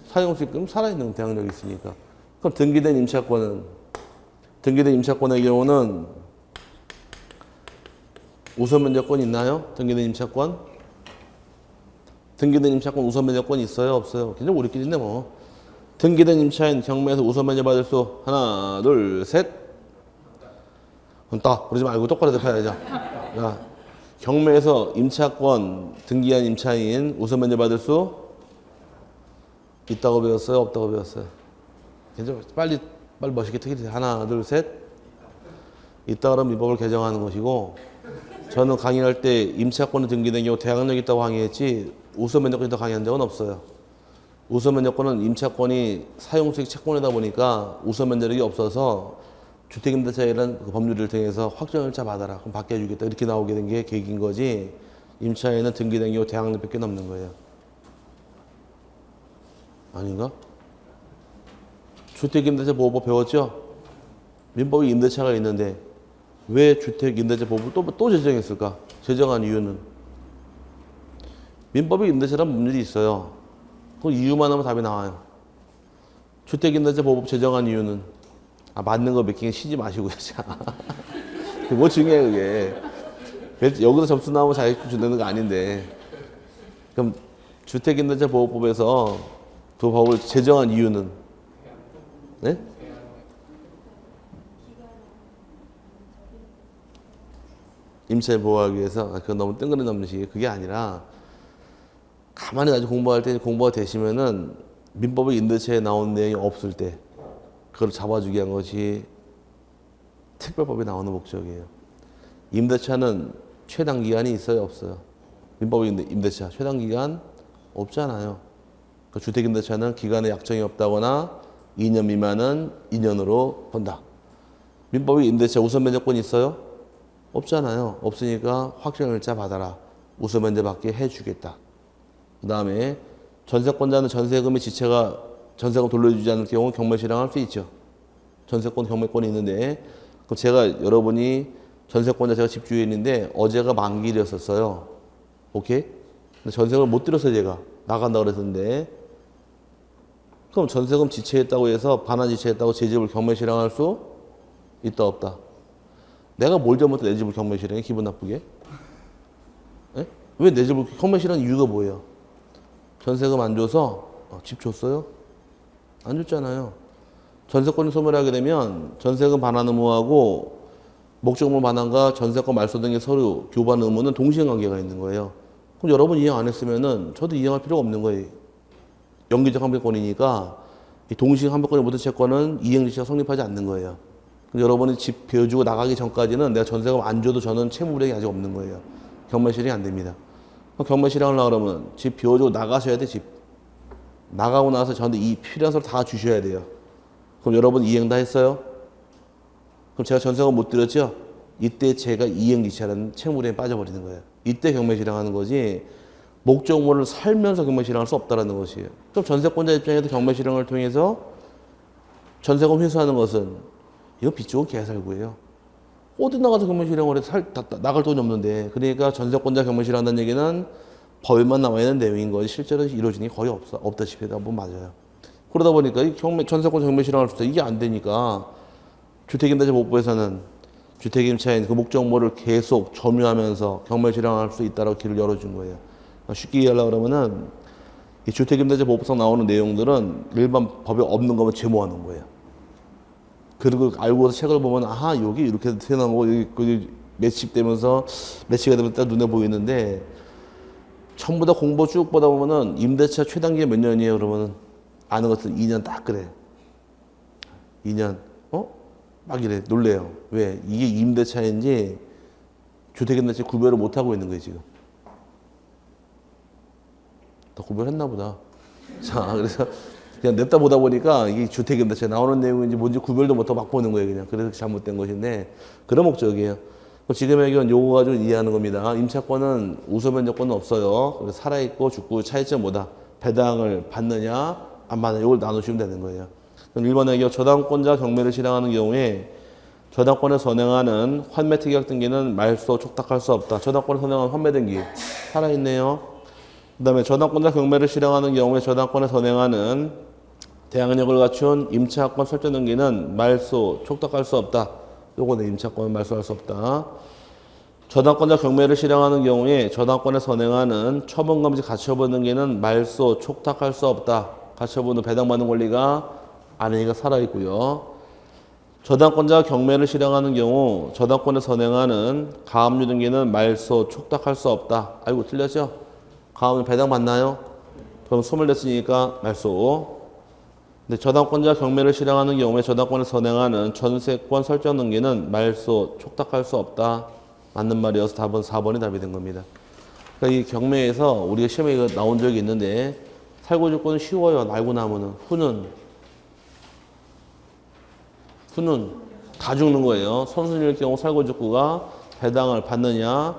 사용수익 그럼 살아있는 대항력이 있으니까. 그럼 등기된 임차권의 경우는 우선 면제권 있나요? 등기된 임차권? 등기된 임차권 우선 면제권 있어요? 없어요? 그냥 우리끼리인데 뭐. 등기된 임차인 경매에서 우선 면제 받을 수 하나, 둘, 셋. 없다. 그러지 말고 똑바로 대표야죠. 야, 경매에서 임차권 등기한 임차인 우선 면제 받을 수 있다고 배웠어요? 없다고 배웠어요? 괜찮아. 빨리 멋있게 특히 하나, 둘, 셋. 있다 그러면 이 법을 개정하는 것이고 저는 강의할 때 임차권이 등기된 경우 대항력이 있다고 강의했지 우선 면제권이 있다고 강의한 적은 없어요. 우선 면제권은 임차권이 사용수익 채권이다 보니까 우선 면제력이 없어서 주택임대차이라는 그 법률을 통해서 확정일자 받아라. 그럼 받게 해주겠다. 이렇게 나오게 된 게 계기인 거지. 임차에는 등기된 경우 대항력밖에 없는 거예요. 아닌가? 주택임대차보호법 배웠죠? 민법에 임대차가 있는데 왜 주택임대차보호법을 또 제정했을까? 제정한 이유는 민법에 임대차라는 법률이 있어요. 그 이유만 하면 답이 나와요. 주택임대차보호법 제정한 이유는 맞는 거 몇 개 쉬지 마시고요. 뭐 중요해 그게. 여기서 점수 나오면 자격증 준다는 거 아닌데. 그럼 주택임대차보호법에서 그 법을 제정한 이유는 네? 임차를 보호하기 위해서 그건 너무 뜬구름 잡는 식이 그게 아니라 가만히 나중에 공부할 때 공부가 되시면은 민법의 임대차에 나온 내용이 없을 때 그걸 잡아주기 위한 것이 특별법에 나오는 목적이에요. 임대차는 최단 기간이 있어요, 없어요? 민법의 임대차 최단 기간 없잖아요. 그 주택임대차는 기간에 약정이 없다거나 2년 미만은 2년으로 본다. 민법의 임대차 우선 면제권 있어요? 없잖아요. 없으니까 확정일자 받아라. 우선 면제 받게 해주겠다. 그 다음에 전세권자는 전세금의 지체가 전세금 돌려주지 않을 경우 경매 실행할 수 있죠. 전세권 경매권이 있는데 그럼 제가 여러분이 전세권자 제가 집주인인데 어제가 만기일이었었어요. 오케이? 근데 전세금을 못 들였어요. 제가 나간다 그랬는데 그럼 전세금 지체했다고 해서 반환 지체했다고 제 집을 경매 실행할 수 있다 없다? 내가 뭘 잘못해 내 집을 경매 실행해? 기분 나쁘게? 예? 왜 내 집을 경매 실행한 이유가 뭐예요? 전세금 안 줘서 집 줬어요? 안 줬잖아요. 전세권을 소멸하게 되면 전세금 반환 의무하고 목적물 반환과 전세권 말소 등의 서류 교반 의무는 동시행관계가 있는 거예요. 그럼 여러분 이행 안 했으면은 저도 이행할 필요가 없는 거예요. 연기적 항변권이니까 이 동시행 항변권의 모든 채권은 이행 지시가 성립하지 않는 거예요. 여러분이 집 비워주고 나가기 전까지는 내가 전세금 안 줘도 저는 채무불이행이 아직 없는 거예요. 경매 실행이 안 됩니다. 경매 실행하려고 그러면 집 비워주고 나가셔야 돼, 집. 나가고 나서 저한테 이 필요한 서류 다 주셔야 돼요. 그럼 여러분 이행 다 했어요? 그럼 제가 전세금 못 드렸죠? 이때 제가 이행 지시하는 채무불이행에 빠져버리는 거예요. 이때 경매 실행하는 거지 목적물을 살면서 경매 실행할 수 없다는 것이에요. 그럼 전세권자 입장에서 경매 실행을 통해서 전세금 회수하는 것은 이거 빚 좋은 개살구예요. 어디 나가서 경매 실행을 해서 나갈 돈이 없는데 그러니까 전세권자 경매 실행한다는 얘기는 법에만 나와 있는 내용인 거지 실제로 이루어지는 게 거의 없다시피 해도 한번 맞아요. 그러다 보니까 이 전세권 경매 실행할 때 이게 안 되니까 주택임대차보호법에서는 주택임차인 그 목적물을 계속 점유하면서 경매 실행할 수 있다라고 길을 열어준 거예요. 쉽게 이해하려고 그러면은 이 주택임대차보호법상 나오는 내용들은 일반 법에 없는 거면 제모하는 거예요. 그리고 알고서 책을 보면 아하 여기 이렇게 태어난 거 여기 매치되면서 매치가 되면 딱 눈에 보이는데 전부 다 공부 쭉 보다 보면은 임대차 최단기가 몇 년이에요? 그러면은 아는 것은 2년 딱 그래. 2년. 막 이래 놀래요. 왜? 이게 임대차인지 주택임대차 구별을 못 하고 있는 거예요 지금. 더 구별했나 보다. 자, 그래서 그냥 냅다 보다 보니까 이게 주택임대차 나오는 내용인지 뭔지 구별도 못하고 막 보는 거예요 그냥. 그래서 잘못된 것인데 그런 목적이에요. 지금의 경우는 요거 가지고 이해하는 겁니다. 임차권은 우소변제권은 없어요. 그래서 살아있고 죽고 차이점 뭐다? 배당을 받느냐 안 받느냐 이걸 나누시면 되는 거예요. 그럼 1번의 경우 저당권자 경매를 실행하는 경우에 저당권을 선행하는 환매 특약 등기는 말소 촉탁할 수 없다. 저당권을 선행하는 환매 등기 살아있네요. 그 다음에 저당권자 경매를 실행하는 경우에 저당권을 선행하는 대항력을 갖춘 임차권 설정 등기는 말소 촉탁할 수 없다. 요거는 임차권을 말소할 수 없다. 저당권자 경매를 실행하는 경우에 저당권을 선행하는 처분금지 가처분 등기는 말소 촉탁할 수 없다. 가처분은 배당받는 권리가 아내가 살아있고요. 저당권자 경매를 실행하는 경우 저당권을 선행하는 가압류 등기는 말소 촉탁할 수 없다. 아이고 틀렸죠? 가압류 배당받나요? 그럼 소멸 됐으니까 말소. 근데 저당권자 경매를 실행하는 경우에 저당권을 선행하는 전세권 설정 등기는 말소 촉탁할 수 없다. 맞는 말이어서 답은 4번이 답이 된 겁니다. 그러니까 이 경매에서 우리가 시험에 나온 적이 있는데 살고주권은 쉬워요. 알고 나면은 후는 다 죽는 거예요. 선순위일 경우 살고주구가 배당을 받느냐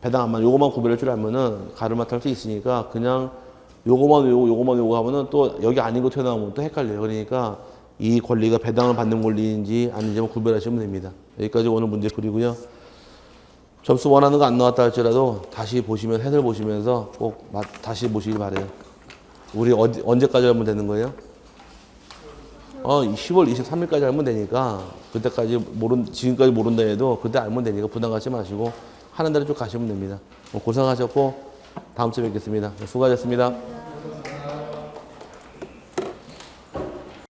배당 안 받느냐 요거만 구별할 줄 알면은 가르마탈 할 수 있으니까 그냥 요거만 요거 하면은 또 여기 아닌 거 튀어나오면 또 헷갈려요. 그러니까 이 권리가 배당을 받는 권리인지 아닌지 구별하시면 됩니다. 여기까지 오늘 문제 풀이고요. 점수 원하는 거 안 나왔다 할지라도 다시 보시면 해설 보시면서 꼭 다시 보시길 바래요. 우리 언제까지 하면 되는 거예요? 10월 23일까지 알면 되니까 그때까지 지금까지 모른다 해도 그때 알면 되니까 부담 갖지 마시고 하는 대로 쭉 가시면 됩니다. 고생하셨고 다음 주에 뵙겠습니다. 수고하셨습니다.